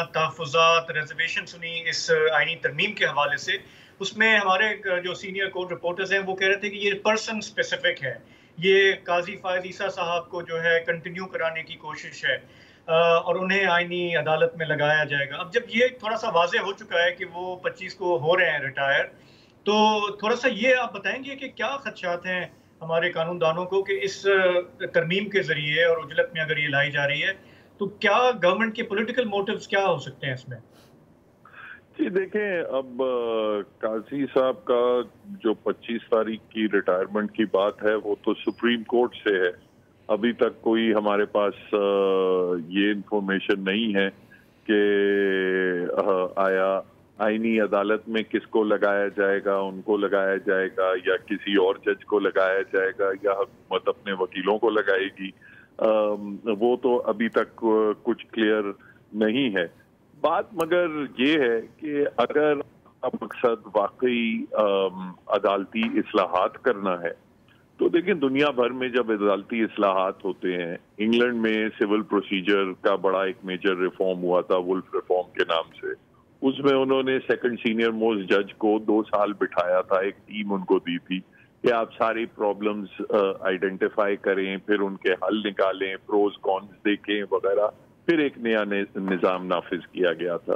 C: तहफ़्फ़ुज़ात, रिजर्वेशन सुनी इस आईनी तरमीम के हवाले से, उसमें हमारे जो सीनियर कोर्ट रिपोर्टर्स हैं वो कह रहे थे कि ये पर्सन स्पेसिफिक है, ये काजी फायज़ ईसा साहब को जो है कंटिन्यू कराने की कोशिश है और उन्हें आईनी अदालत में लगाया जाएगा। अब जब ये थोड़ा सा वाज़ेह हो चुका है कि वो 25 को हो रहे हैं रिटायर, तो थोड़ा सा ये आप बताएंगे कि क्या खदशात हैं हमारे कानूनदानों को कि इस तरमीम के जरिए और उजलत में अगर ये लाई जा रही है तो क्या गवर्नमेंट के पॉलिटिकल मोटिव्स क्या हो सकते हैं इसमें?
D: जी देखें, अब काजी साहब का जो 25 तारीख की रिटायरमेंट की बात है वो तो सुप्रीम कोर्ट से है। अभी तक कोई हमारे पास ये इंफॉर्मेशन नहीं है कि आया आईनी अदालत में किसको लगाया जाएगा, उनको लगाया जाएगा या किसी और जज को लगाया जाएगा या हुकूमत अपने वकीलों को लगाएगी। वो तो अभी तक कुछ क्लियर नहीं है। बात मगर ये है कि अगर मकसद वाकई अदालती इस्लाहात करना है तो देखिए, दुनिया भर में जब अदालती इस्लाहात होते हैं, इंग्लैंड में सिविल प्रोसीजर का बड़ा एक मेजर रिफॉर्म हुआ था वुल्फ रिफॉर्म के नाम से। उसमें उन्होंने सेकंड सीनियर मोस्ट जज को 2 साल बिठाया था, एक टीम उनको दी थी कि आप सारी प्रॉब्लम्स आइडेंटिफाई करें, फिर उनके हल निकालें, प्रोज कॉन्स देखें वगैरह, फिर एक नया निज़ाम नाफिज किया गया था।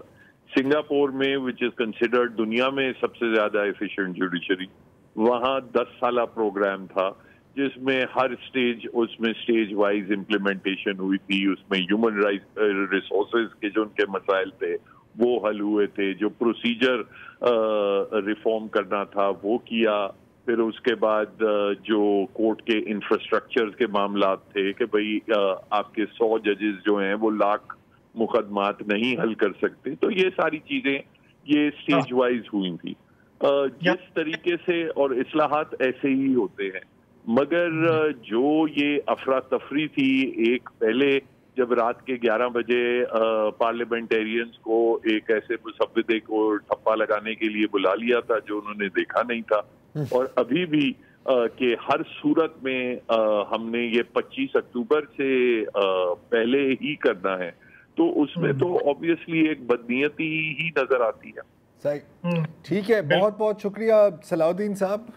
D: सिंगापुर में, विच इज कंसिडर्ड दुनिया में सबसे ज्यादा एफिशिएंट जुडिशरी, वहाँ 10 साल प्रोग्राम था जिसमें हर स्टेज, उसमें स्टेज वाइज इम्प्लीमेंटेशन हुई थी। उसमें ह्यूमन राइट रिसोर्सेज के जो उनके मसाइल थे वो हल हुए थे, जो प्रोसीजर रिफॉर्म करना था वो किया। फिर उसके बाद जो कोर्ट के इंफ्रास्ट्रक्चर के मामला थे कि भाई आपके 100 जजेस जो हैं वो लाख मुकदमात नहीं हल कर सकते, तो ये सारी चीजें ये स्टेज वाइज हुई थी। जिस तरीके से, और इस्लाहात ऐसे ही होते हैं, मगर जो ये अफरा तफरी थी, एक पहले जब रात के 11 बजे पार्लियामेंटेरियंस को एक ऐसे मुसव्विदे को ठप्पा लगाने के लिए बुला लिया था जो उन्होंने देखा नहीं था, और अभी भी कि हर सूरत में हमने ये 25 अक्टूबर से पहले ही करना है, तो उसमें तो ऑब्वियसली एक बदनीयती ही नजर आती है।
B: सही, ठीक है, बहुत बहुत शुक्रिया सलाउद्दीन साहब।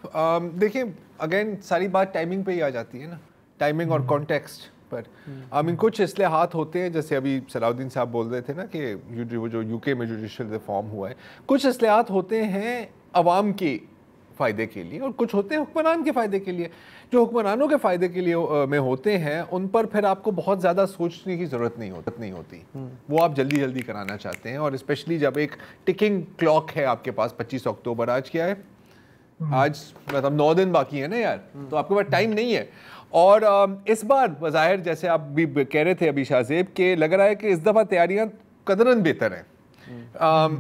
B: देखिए, अगेन सारी बात टाइमिंग पे ही आ जाती है ना, टाइमिंग और कॉन्टेक्स्ट पर। कुछ इस्लाहात होते हैं, जैसे अभी सलाउद्दीन साहब बोल रहे थे ना कि वो जो यूके में जुडिशल रिफॉर्म हुआ है, कुछ इस्लाहात होते हैं अवाम के फ़ायदे के लिए और कुछ होते हैं हुक्मरान के फ़ायदे के लिए। जो हुक्मरानों के फ़ायदे के लिए में होते हैं उन पर फिर आपको बहुत ज़्यादा सोचने की ज़रूरत नहीं होती। वो आप जल्दी जल्दी कराना चाहते हैं, और स्पेशली जब एक टिकिंग क्लॉक है आपके पास। 25 अक्टूबर आज क्या है, आज मतलब 9 दिन बाकी है ना यार, तो आपके पास टाइम नहीं है। और इस बार बज़ाहिर, जैसे आप भी कह रहे थे अभी शाहज़ेब, के लग रहा है कि इस दफ़ा तैयारियाँ कदरन बेहतर हैं।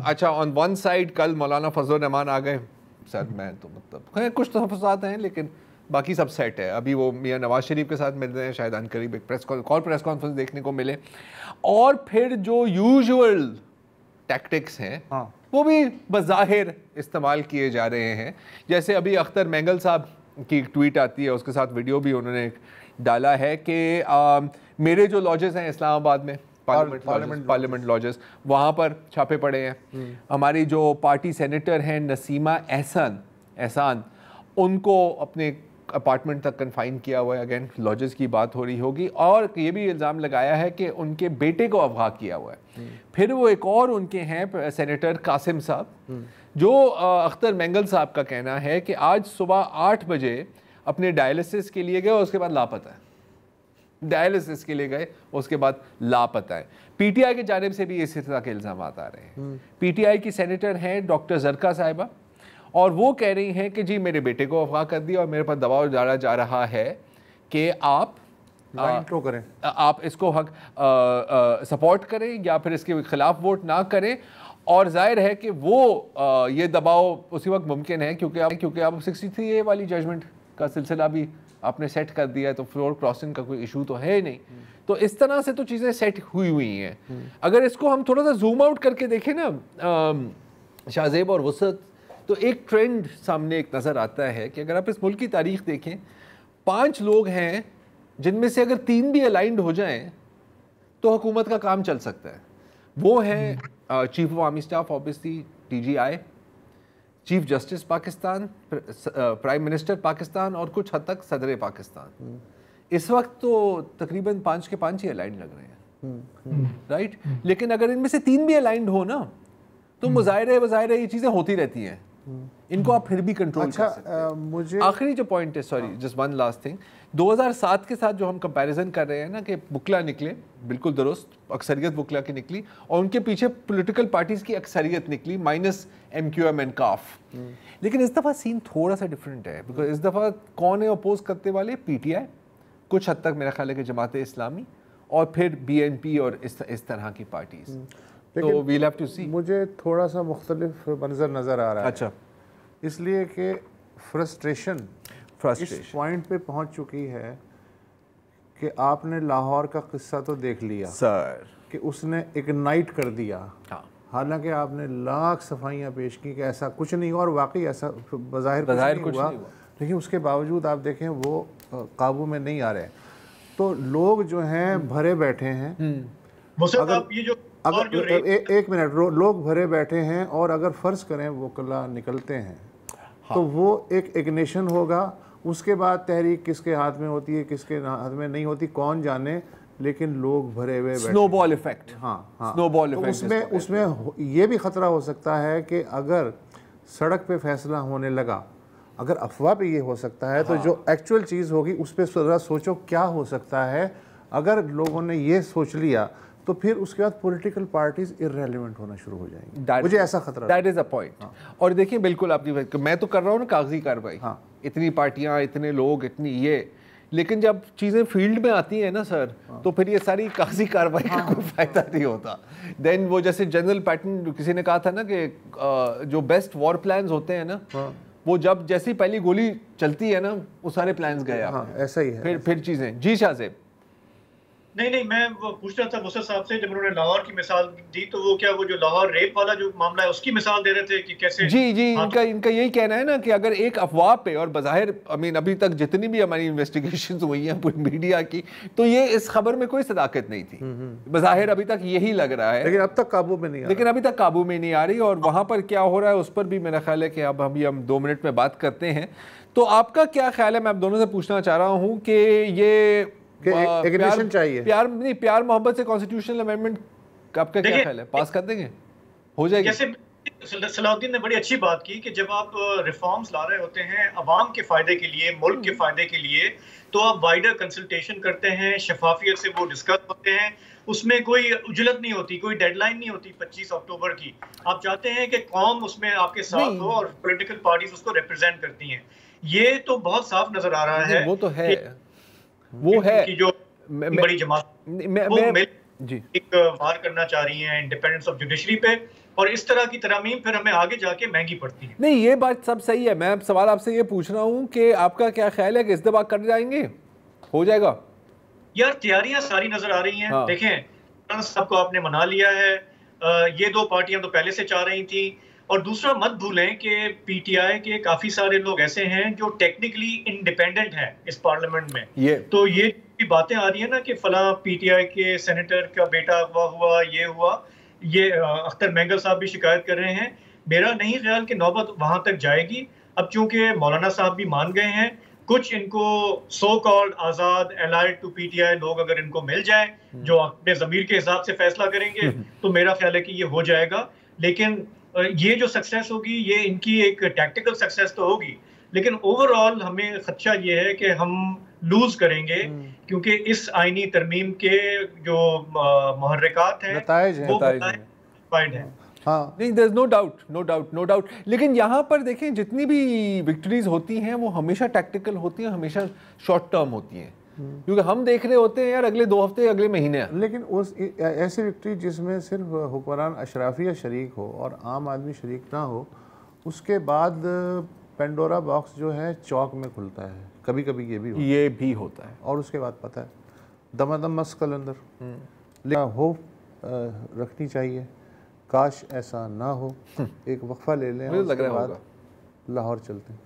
B: अच्छा, ऑन वन साइड कल मौलाना फजल रहमान आ गए सर, मैं तो मतलब कुछ तो तफसात हैं लेकिन बाकी सब सेट है। अभी वो मियां नवाज शरीफ के साथ मिल रहे हैं, शायद अनकरीब एक प्रेस कॉन्फ्रेंस देखने को मिले। और फिर जो यूजुअल टैक्टिक्स हैं, हाँ, वो भी बज़ाहिर इस्तेमाल किए जा रहे हैं। जैसे अभी अख्तर मैंगल साहब की ट्वीट आती है, उसके साथ वीडियो भी उन्होंने डाला है कि मेरे जो लॉजेस हैं इस्लामाबाद में, पार्लियामेंट लॉजेस, वहाँ पर छापे पड़े हैं। हमारी जो पार्टी सेनेटर हैं नसीमा एहसान, उनको अपने अपार्टमेंट तक कन्फाइन किया हुआ है। अगेन लॉजेस की बात हो रही होगी। और ये भी इल्ज़ाम लगाया है कि उनके बेटे को अगवा किया हुआ है। फिर वो एक और उनके हैं सेनेटर कासिम साहब, जो अख्तर मैंगल साहब का कहना है कि आज सुबह 8 बजे अपने डायलिसिस के लिए गए और उसके बाद लापता है। डायलिसिस के लिए गए, उसके बाद लापता है। पीटीआई की जानिब से भी इसी तरह के इल्ज़ाम आ रहे हैं। पीटीआई की सेनेटर हैं डॉक्टर जरका साहिबा, और वो कह रही हैं कि जी मेरे बेटे को अगवा कर दिया और मेरे पर दबाव डाला जा रहा है कि आप
A: करें,
B: आप इसको हक सपोर्ट करें या फिर इसके खिलाफ वोट ना करें। और जाहिर है कि वो ये दबाव उसी वक्त मुमकिन है क्योंकि आप 63A वाली जजमेंट का सिलसिला भी आपने सेट कर दिया है, तो फ्लोर क्रॉसिंग का कोई इशू तो है नहीं। तो इस तरह से तो चीज़ें सेट हुई हैं। अगर इसको हम थोड़ा सा जूम आउट करके देखें ना शाहज़ेब और वसत, तो एक ट्रेंड सामने एक नज़र आता है कि अगर आप इस मुल्क की तारीख देखें, 5 लोग हैं जिनमें से अगर 3 भी अलाइंड हो जाएं तो हुकूमत का काम चल सकता है। वो हैं chief of army staff obviously, TGI, chief justice Pakistan, prime minister Pakistan और कुछ हद तक सदर पाकिस्तान। इस वक्त तो तकरीबन 5 के 5 ही अलाइंड लग रहे हैं, राइट। लेकिन अगर इनमें से 3 भी अलाइंड हो ना, तो मुज़ाहिर है ये चीज़ें होती रहती हैं। इनको आप फिर भी कंट्रोल
A: अच्छा,
B: कर सकते हैं।
A: मुझे
B: आखिरी जो पॉइंट है, sorry just one last thing, 2007 के साथ जो हम कंपैरिजन कर रहे हैं ना कि बुकला निकले, बिल्कुल दुरुस्त, अक्सरियत बुकला की निकली और उनके पीछे पॉलिटिकल पार्टीज की अक्सरियत निकली माइनस MQM एंड काफ। लेकिन इस दफ़ा सीन थोड़ा सा डिफरेंट है, बिकॉज इस दफ़ा कौन है अपोज करने वाले? PTI, कुछ हद तक मेरा ख्याल है कि जमात इस्लामी और फिर BNP और इस तरह की पार्टीज। तो वील हैव टू सी।
A: मुझे थोड़ा सा मुख्तलिफ मंजर नज़र आ रहा है।
B: अच्छा,
A: इसलिए कि फ्रस्ट्रेशन इस पॉइंट पे पहुंच चुकी है कि आपने लाहौर का किस्सा तो देख लिया
B: सर
A: कि उसने इग्नाइट कर दिया।
B: हाँ,
A: हालांकि आपने लाख सफाइयाँ पेश की कि ऐसा कुछ नहीं हुआ और वाकई ऐसा बज़ाहिर कुछ नहीं हुआ, लेकिन उसके बावजूद आप देखें वो काबू में नहीं आ रहे। तो लोग जो हैं भरे बैठे हैं। एक मिनट, लोग भरे बैठे हैं और अगर फ़र्ज़ करें वो कला निकलते हैं तो वो एक इग्निशन होगा। उसके बाद तहरीक किसके हाथ में होती है, किसके हाथ में नहीं होती, कौन जाने, लेकिन लोग भरे हुए
B: स्नोबॉल इफेक्ट।
A: हाँ,
B: स्नोबॉल
A: तो
B: इफेक्ट।
A: उसमें ये भी ख़तरा हो सकता है कि अगर सड़क पे फैसला होने लगा, अगर अफवाह पे ये हो सकता है, तो जो एक्चुअल चीज़ होगी उस पर ज़रा सोचो क्या हो सकता है। अगर लोगों ने ये सोच लिया तो फिर उसके बाद पॉलिटिकल पार्टीज इररेलेवेंट होना शुरू हो जाएंगी। मुझे ऐसा खतरा,
B: दैट इज अ पॉइंट। और देखिए बिल्कुल आपकी बात, मैं तो कर रहा हूँ ना कागजी कार्रवाई, इतनी पार्टियां, इतने लोग, इतनी ये, लेकिन जब चीज़ें फील्ड में आती हैं ना सर, तो फिर ये सारी कागजी कार्रवाई का कोई फायदा नहीं होता। देन वो जैसे जनरल पैटर्न किसी ने कहा था ना कि जो बेस्ट वॉर प्लान्स होते हैं ना, वो जब जैसी पहली गोली चलती है ना वो सारे प्लान्स गए।
A: ऐसा ही है
B: फिर चीज़ें। जी शाह साहब।
C: नहीं, मैं वो पूछ रहा था मुसर साहब से, जब उन्होंने लाहौर की मिसाल दी तो वो क्या, वो जो लाहौर रेप वाला जो मामला है उसकी मिसाल दे रहे थे कि कैसे?
B: जी, इनका यही कहना है ना कि अगर एक अफवाह पे, और बज़ाहिर अभी तक जितनी भी हमारी इन्वेस्टिगेशंस हुई हैं पूरी मीडिया की, तो ये इस खबर में कोई सदाकत नहीं थी। बज़ाहिर अभी तक यही लग रहा है,
A: लेकिन अब तक काबू में नहीं आ रही।
B: और वहाँ पर क्या हो रहा है उस पर भी मेरा ख्याल है कि अब हम 2 मिनट में बात करते हैं। तो आपका क्या ख्याल है? मैं आप दोनों से पूछना चाह रहा हूँ कि ये प्यार मोहब्बत से कॉन्स्टिट्यूशनल अमेंडमेंट आपका क्या ख्याल है? पास कर देंगे? हो जाएगी?
C: जैसे सलाउद्दीन ने बड़ी अच्छी बात की कि जब आप रिफॉर्म्स ला रहे होते हैं अवाम के फायदे के लिए, मुल्क के फायदे के लिए, तो आप वाइडर कंसल्टेशन करते हैं, शफाफियत से वो डिस्कस होते हैं, उसमें कोई उजलत नहीं होती, कोई डेडलाइन नहीं होती 25 अक्टूबर की। आप चाहते हैं कि कौम उसमें आपके साथ हो और पॉलिटिकल पार्टीज उसको रिप्रेजेंट करती हैं। ये तो बहुत साफ नजर आ रहा है।
B: वो तो है, वो है
C: कि जो बड़ी जमात जी एक वार करना चाह रही है इंडिपेंडेंस ऑफ जुडिशरी पे, और इस तरह की तरमीम फिर हमें आगे जाके महंगी पड़ती है।
B: नहीं, ये बात सब सही है। मैं सवाल आपसे ये पूछ रहा हूँ कि आपका क्या ख्याल है कि इस दफा कर जाएंगे? हो जाएगा?
C: यार तैयारियां सारी नजर आ रही हैं। देखें, सबको आपने मना लिया है, ये 2 पार्टियां तो पहले से चाह रही थी। और दूसरा मत भूलें कि PTI के काफी सारे लोग ऐसे हैं जो टेक्निकली इंडिपेंडेंट हैं इस पार्लियामेंट में। तो ये बातें आ रही है ना कि फला PTI के सेनेटर का बेटा हुआ, ये अख्तर मेंगल साहब भी शिकायत कर रहे हैं। मेरा नहीं ख्याल कि नौबत वहां तक जाएगी। अब चूंकि मौलाना साहब भी मान गए हैं, कुछ इनको so called Azad allied to PTI लोग अगर इनको मिल जाए जो अपने ज़मीर के हिसाब से फैसला करेंगे, तो मेरा ख्याल है कि ये हो जाएगा। लेकिन ये जो सक्सेस होगी ये इनकी एक टैक्टिकल सक्सेस तो होगी, लेकिन ओवरऑल हमें खदशा ये है कि हम लूज करेंगे, क्योंकि इस आईनी तरमीम के जो मुहर्रिकात हैं वो फाइंड है।
B: नहीं, there's no doubt। लेकिन यहाँ पर देखें, जितनी भी विक्ट्रीज होती हैं वो हमेशा टैक्टिकल होती हैं, हमेशा शॉर्ट टर्म होती हैं, क्योंकि हम देख रहे होते हैं यार अगले 2 हफ्ते, अगले महीने।
A: लेकिन उस ऐसी विक्ट्री जिसमें सिर्फ हुक्मरान अशराफिया शरीक हो और आम आदमी शरीक ना हो, उसके बाद पेंडोरा बॉक्स जो है चौक में खुलता है। कभी कभी ये भी होता है और उसके बाद पता है दमादम मस्क अंदर होप रखनी चाहिए। काश ऐसा ना हो। एक वक्फा ले लें, उसके बाद लाहौर चलते हैं।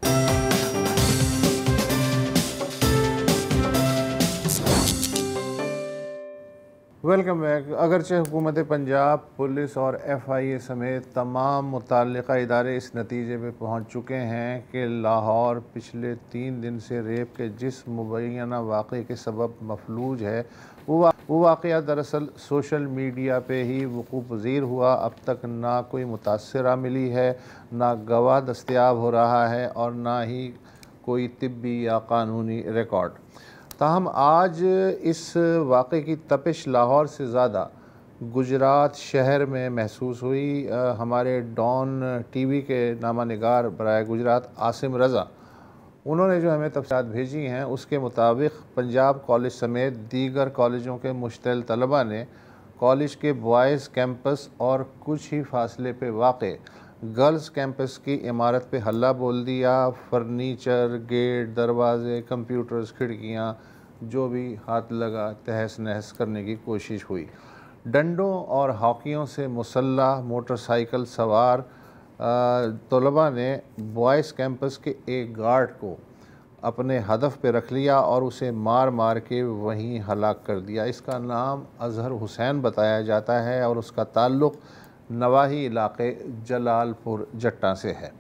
A: Welcome back. अगरचे हुकूमत पंजाब, पुलिस और FIA समेत तमाम मुतल्लिक़ा इदारे इस नतीजे पे पहुँच चुके हैं कि लाहौर पिछले 3 दिन से रेप के जिस मुबैना वाक़े के सबब मफलूज है वो वाक़या दरअसल सोशल मीडिया पे ही वक़ूअ पज़ीर हुआ। अब तक ना कोई मुतासरा मिली है, ना गवाह दस्तयाब हो रहा है और ना ही कोई तिब्बी या कानूनी रिकॉर्ड। ताहम आज इस वाक़े की तपिश लाहौर से ज़्यादा गुजरात शहर में महसूस हुई। हमारे डॉन TV के नामा निगार बराए गुजरात आसिम रज़ा, उन्होंने जो हमें तफसीलात भेजी हैं उसके मुताबिक पंजाब कॉलेज समेत दीगर कॉलेजों के मुश्तल तलबा ने कॉलेज के बॉयज़ कैंपस और कुछ ही फासले पे वाक़े गर्ल्स कैंपस की इमारत पे हल्ला बोल दिया। फर्नीचर, गेट, दरवाज़े, कंप्यूटर्स, खिड़कियाँ जो भी हाथ लगा तहस नहस करने की कोशिश हुई। डंडों और हॉकियों से मुसल्लह मोटरसाइकिल सवार तलबा ने बॉयज़ कैंपस के एक गार्ड को अपने हदफ पे रख लिया और उसे मार मार के वहीं हलाक कर दिया। इसका नाम अज़हर हुसैन बताया जाता है और उसका ताल्लुक़ नवाही इलाक़े जलालपुर जट्टा से है।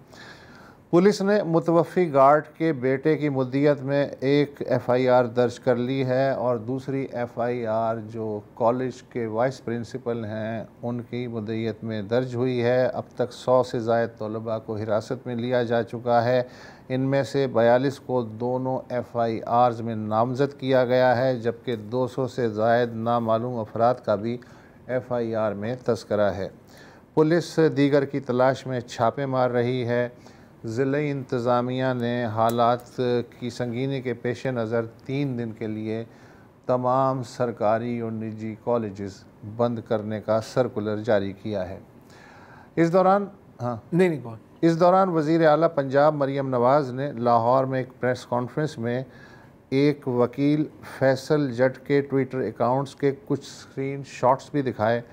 A: पुलिस ने मुतवफ़ी गार्ड के बेटे की मुद्दियत में एक FIR दर्ज कर ली है और दूसरी FIR जो कॉलेज के वाइस प्रिंसिपल हैं उनकी मुद्दियत में दर्ज हुई है। अब तक 100 से ज़ायद तलबा को हिरासत में लिया जा चुका है। इनमें से 42 को दोनों FIRs में नामज़द किया गया है, जबकि 200 से ज़ायद नामालूम अफराद का भी FIR में तस्करा है। पुलिस दीगर की तलाश में छापे मार रही है। ज़िले इंतज़ामिया ने हालात की संगीनी के पेश नज़र 3 दिन के लिए तमाम सरकारी और निजी कॉलेजेस बंद करने का सर्कुलर जारी किया है। इस दौरान वज़ीर आला पंजाब मरियम नवाज़ ने लाहौर में एक प्रेस कॉन्फ्रेंस में एक वकील फैसल जट के ट्विटर अकाउंट्स के कुछ स्क्रीन शॉट्स भी दिखाए।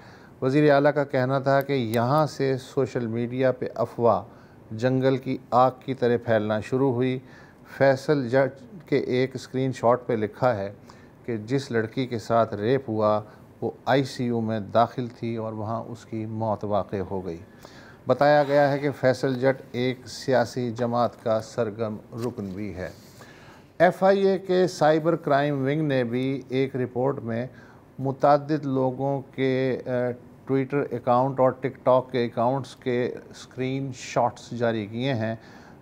A: वज़ीर आला का कहना था कि यहाँ से सोशल मीडिया पे अफवाह जंगल की आग की तरह फैलना शुरू हुई। फैसल जट के एक स्क्रीनशॉट पे लिखा है कि जिस लड़की के साथ रेप हुआ वो ICU में दाखिल थी और वहाँ उसकी मौत वाक़ई हो गई। बताया गया है कि फैसल जट एक सियासी जमात का सरगर्म रुकन भी है। FIA के साइबर क्राइम विंग ने भी एक रिपोर्ट में मुतअद्दिद लोगों के ट्विटर अकाउंट और टिकटॉक के अकाउंट्स के स्क्रीन शॉट्स जारी किए हैं,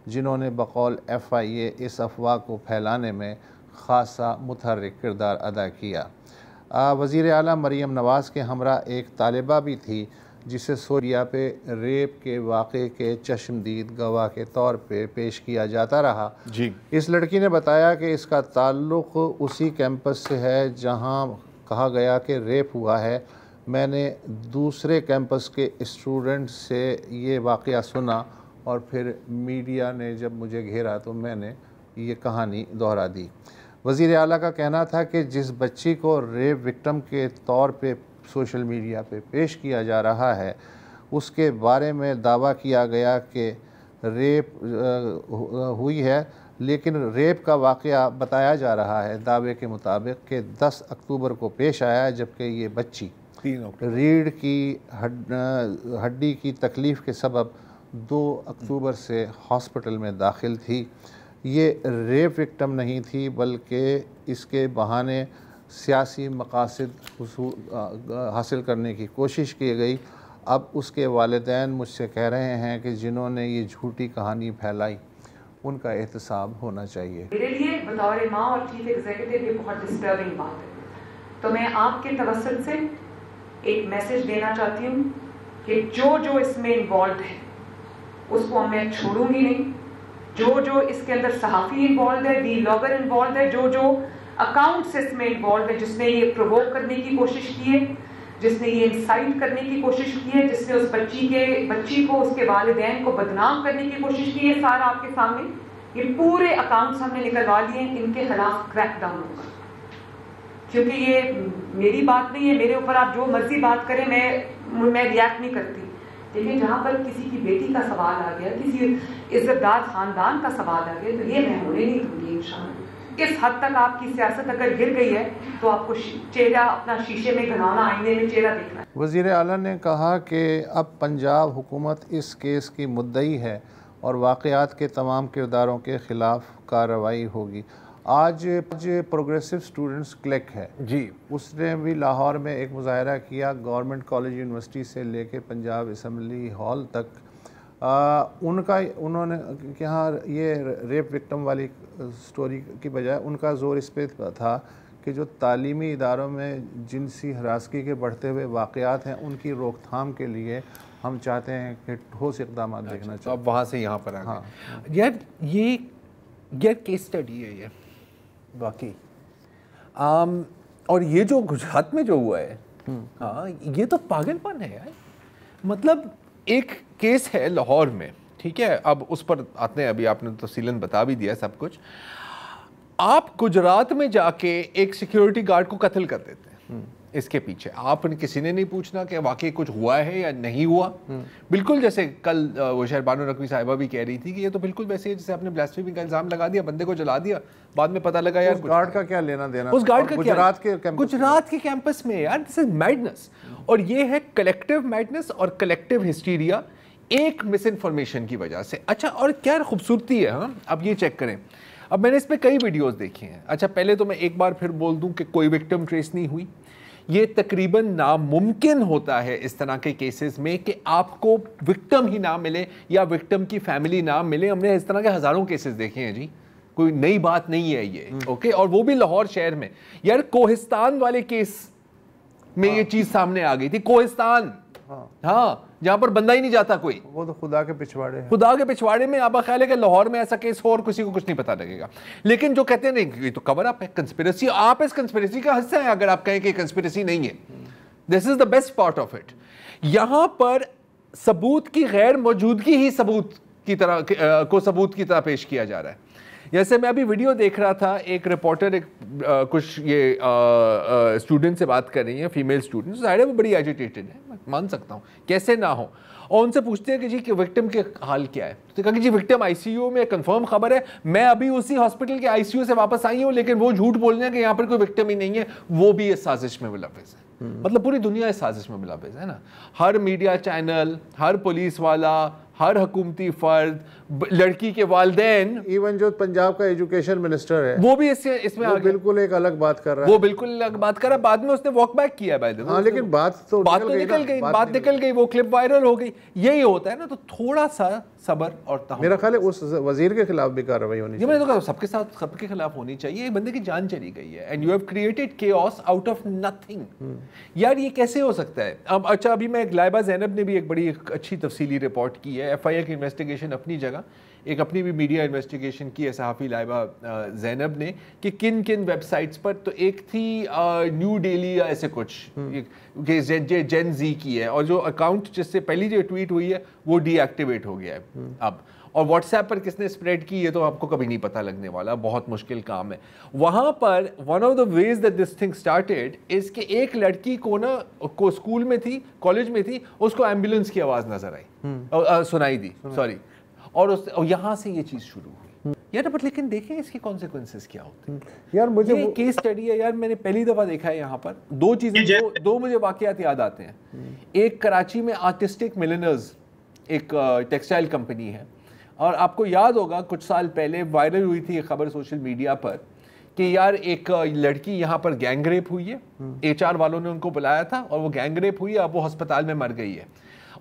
A: जिन्होंने बकौल FIA इस अफवाह को फैलाने में ख़ासा मुतहर्रिक किरदार अदा किया। वज़ीर आला मरियम नवाज़ के हमरा एक तालिबा भी थी जिसे सोरिया पे रेप के वाक़े के चश्मदीद गवाह के तौर पे पेश किया जाता रहा जी। इस लड़की ने बताया कि इसका ताल्लुक़ उसी कैंपस से है जहाँ कहा गया कि रेप हुआ है। मैंने दूसरे कैंपस के स्टूडेंट से ये वाक़या सुना और फिर मीडिया ने जब मुझे घेरा तो मैंने ये कहानी दोहरा दी। वज़ीर आला का कहना था कि जिस बच्ची को रेप विक्टिम के तौर पे सोशल मीडिया पे पेश किया जा रहा है उसके बारे में दावा किया गया कि रेप हुई है, लेकिन रेप का वाक़या बताया जा रहा है दावे के मुताबिक कि 10 अक्टूबर को पेश आया, जबकि ये बच्ची रीढ़ की हड्डी की तकलीफ़ के सबब 2 अक्टूबर से हॉस्पिटल में दाखिल थी। ये रेप विक्टिम नहीं थी बल्कि इसके बहाने सियासी मकासद हासिल करने की कोशिश की गई। अब उसके वालिदैन मुझसे कह रहे हैं कि जिन्होंने ये झूठी कहानी फैलाई उनका एहतसाब होना चाहिए।
E: मेरे लिए बतौर माँ और चीफ एग्जीक्यूटिव ये बहुत डिस्टर्बिंग बात है। तो मैं आपके तवस्सुल से एक मैसेज देना चाहती हूँ कि जो इसमें इन्वॉल्व है उसको मैं छोड़ूंगी नहीं। जो इसके अंदर सहाफ़ी इन्वॉल्व है, व्लॉगर इन्वॉल्व है, जो अकाउंट्स इसमें इन्वॉल्व है, जिसने ये प्रोवोक करने की कोशिश की है, जिसने ये इंसाइट करने की कोशिश की है, जिसने उस बच्ची को उसके वालिदैन को बदनाम करने की कोशिश की है, सारा आपके सामने ये पूरे अकाउंट्स हमने निकलवा लिए। इनके खिलाफ क्रैक डाउन होगा, क्योंकि ये मेरी बात नहीं है। मेरे ऊपर आप जो मर्जी बात करें, मैं रिएक्ट नहीं करती। लेकिन जहाँ पर किसी की बेटी का सवाल आ गया, किसी इज्जतदार खानदान का सवाल आ गया, तो ये मैं होने नहीं दूंगी इंशाअल्लाह। इस हद तक आपकी सियासत अगर गिर गई है तो आपको चेहरा अपना शीशे में घनाना, आईने में चेहरा देखना है।
A: वज़ीर आला ने कहा कि अब पंजाब हुकूमत इस केस की मुद्दई है और वाक़यात के तमाम किरदारों के ख़िलाफ़ कार्रवाई होगी। आज प्रोग्रेसिव स्टूडेंट्स क्लिक है जी, उसने भी लाहौर में एक मुज़ाहरा किया, गवर्नमेंट कॉलेज यूनिवर्सिटी से लेके पंजाब असम्बली हॉल तक। उन्होंने यहाँ ये रेप विक्टिम वाली स्टोरी की बजाय उनका जोर इस पे था कि जो तालीमी इदारों में जिनसी हरासगी के बढ़ते हुए वाक़यात हैं उनकी रोकथाम के लिए हम चाहते हैं कि ठोस इक़दाम देखना चाहिए।
B: अब वहाँ से यहाँ पर आ गए। यार ये केस स्टडी है ये वाकई। और ये जो गुजरात में जो हुआ है, हाँ, ये तो पागलपन है यार। मतलब एक केस है लाहौर में, ठीक है, अब उस पर आते हैं। अभी आपने तफसीलन बता भी दिया सब कुछ। आप गुजरात में जाके एक सिक्योरिटी गार्ड को कत्ल कर देते हैं, इसके पीछे आप किसी ने नहीं पूछना कि वाकई कुछ हुआ है या नहीं हुआ। बिल्कुल जैसे कल वो शायद बानो नकवी साहिबा भी कह रही थी कि ये तो बिल्कुल वैसे है जैसे आपने ब्लास्फेमी का इल्जाम लगा दिया, बंदे को जला दिया, बाद में पता लगा यार
A: गार्ड का क्या लेना देना,
B: उस गार्ड का
A: गुजरात
B: के कैंपस में यार। This is madness. और ये है कलेक्टिव मैडनेस और कलेक्टिव हिस्टीरिया, एक मिस इन्फॉर्मेशन की वजह से। अच्छा, और क्या खूबसूरती है, हाँ, अब ये चेक करें। अब मैंने इस पे कई वीडियोस देखी हैं। अच्छा, पहले तो मैं एक बार फिर बोल दूं कि कोई विक्टिम ट्रेस नहीं हुई। ये तकरीबन नामुमकिन होता है इस तरह के केसेस में कि आपको विक्टिम ही ना मिले या विक्टिम की फैमिली ना मिले। हमने इस तरह के हज़ारों केसेस देखे हैं जी, कोई नई बात नहीं है ये। ओके, और वो भी लाहौर शहर में। यार कोहिस्तान वाले केस में ये चीज़ सामने आ गई थी। कोहिस्तान, हाँ, जहां पर बंदा ही नहीं जाता कोई,
A: वो तो खुदा के पिछवाड़े है।
B: खुदा के पिछवाड़े में आपका ख्याल है कि लाहौर में ऐसा केस हो और किसी को कुछ नहीं पता लगेगा। लेकिन जो कहते हैं नहीं ये तो कवर अप है, कंस्पिरेसी, आप इस कंस्पिरेसी का हिस्सा है अगर आप कहें कि कंस्पिरेसी नहीं है। This is the best part of it. यहां पर सबूत की गैर मौजूदगी ही सबूत की तरह पेश किया जा रहा है। जैसे मैं अभी वीडियो देख रहा था, एक रिपोर्टर कुछ ये स्टूडेंट से बात कर रही है, फीमेल स्टूडेंट, जाहिर है वो बड़ी एजिटेटेड है, मैं मान सकता हूँ, कैसे ना हो। और उनसे पूछते हैं कि जी कि विक्टिम के हाल क्या है। तो कहा कि जी विक्टिम आईसीयू में, कंफर्म खबर है, मैं अभी उसी हॉस्पिटल के आईसीयू से वापस आई हूँ, लेकिन वो झूठ बोल रहे हैं कि यहाँ पर कोई विक्टिम ही नहीं है, वो भी इस साजिश में मुलव्विस है। मतलब पूरी दुनिया इस साजिश में मुलव्विस है ना। हर मीडिया चैनल, हर पुलिस वाला, हर हुकूमती फर्द, लड़की के वालिदैन,
A: इवन जो पंजाब का एजुकेशन मिनिस्टर है
B: वो भी इसमें
A: बिल्कुल एक अलग बात कर रहा है।
B: वो बिल्कुल अलग बात कर रहा है। बाद में उसने वॉक बैक किया है,
A: हाँ, लेकिन बात तो
B: निकल गई, वो क्लिप वायरल हो गई। यही होता है ना, तो थोड़ा सा सब्र और तहम्मुल।
A: मेरा ख्याल है उस वजीर के खिलाफ भी कार्रवाई होनी चाहिए।
B: मैंने तो कहा सबके साथ, सबके खिलाफ होनी चाहिए। एक बंदे की जान चली गई है and you have created chaos out of nothing. यार ये कैसे हो सकता है? अब अच्छा, अभी मैं लाइबा ज़ैनब ने भी एक बड़ी अच्छी तफसीली रिपोर्ट की है। एफआईआर की इन्वेस्टिगेशन अपनी जगह, एक अपनी भी मीडिया इन्वेस्टिगेशन की है सहाफ़ी लाइबा ज़ैनब ने, कि किन किन वेबसाइट्स पर। तो एक थी न्यू डेली या ऐसे कुछ, जेन जी की है, और जो अकाउंट जिससे पहली जो ट्वीट हुई है वो डीएक्टिवेट हो गया है अब। और व्हाट्सएप पर किसने स्प्रेड की ये तो आपको कभी नहीं पता लगने वाला, बहुत मुश्किल काम है। वहाँ पर one of the ways that this thing started is कि एक लड़की को स्कूल में थी, कॉलेज में थी, उसको एम्बुलेंस की आवाज़ नजर आई, सुनाई दी, सॉरी, और यहाँ से ये चीज़ शुरू हुई यार। बट लेकिन देखें इसके कॉन्सिक्वेंसेस क्या होते हैं
A: यार। मुझे
B: ये केस स्टडी है यार, मैंने पहली दफ़ा देखा है यहाँ पर। दो चीज़ें, दो मुझे वाकयात याद आते हैं। एक कराची में आर्टिस्टिक मिलनर्स एक टेक्सटाइल कंपनी है, और आपको याद होगा कुछ साल पहले वायरल हुई थी एक खबर सोशल मीडिया पर कि यार एक लड़की यहाँ पर गैंग रेप हुई है, एचआर वालों ने उनको बुलाया था और वो गैंग रेप हुई है, अब वो अस्पताल में मर गई है।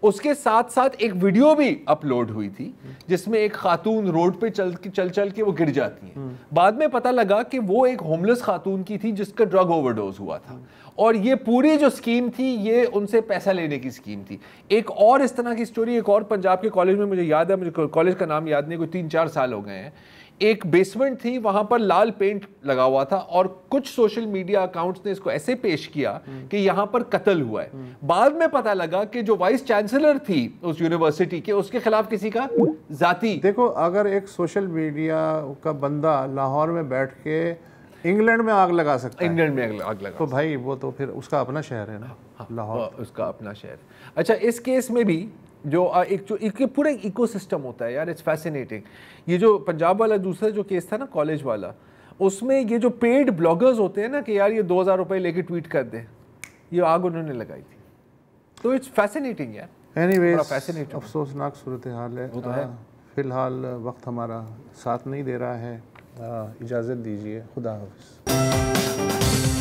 B: उसके साथ साथ एक वीडियो भी अपलोड हुई थी जिसमें एक खातून रोड पे चल के वो गिर जाती है। बाद में पता लगा कि वो एक होमलेस खातून की थी जिसका ड्रग ओवरडोज हुआ था, और ये पूरी जो स्कीम थी ये उनसे पैसा लेने की स्कीम थी। एक और इस तरह की स्टोरी एक और पंजाब के कॉलेज में, मुझे याद है, मुझे कॉलेज का नाम याद नहीं, कोई 3-4 साल हो गए हैं। एक बेसमेंट थी, वहां पर लाल पेंट लगा हुआ था, और कुछ सोशल मीडिया अकाउंट्स ने इसको ऐसे पेश किया कि यहां पर कत्ल हुआ है। बाद में पता लगा कि जो वाइस चांसलर थी उस यूनिवर्सिटी के, उसके खिलाफ किसी का जाती।
A: देखो, अगर एक सोशल मीडिया का बंदा लाहौर में बैठ के इंग्लैंड में आग लगा सकता है,
B: इंग्लैंड में आग लगा,
A: तो भाई वो तो फिर उसका अपना शहर है ना, लाहौर
B: उसका अपना शहर। अच्छा, इस केस में भी जो एक पूरा इकोसिस्टम होता है यार, इट्स फैसिनेटिंग। ये जो पंजाब वाला दूसरा जो केस था ना, कॉलेज वाला, उसमें ये जो पेड ब्लॉगर्स होते हैं ना कि यार ये 2000 रुपए लेके ट्वीट कर दें, ये आग उन्होंने लगाई थी। तो इट्स फैसिनेटिंग यार।
A: एनीवेज
B: फैसिनेटिंग,
A: अफसोसनाक सूरत हाल है।
B: वो तो है।
A: फ़िलहाल वक्त हमारा साथ नहीं दे रहा है, इजाज़त दीजिए, खुदा हाफ़िज़।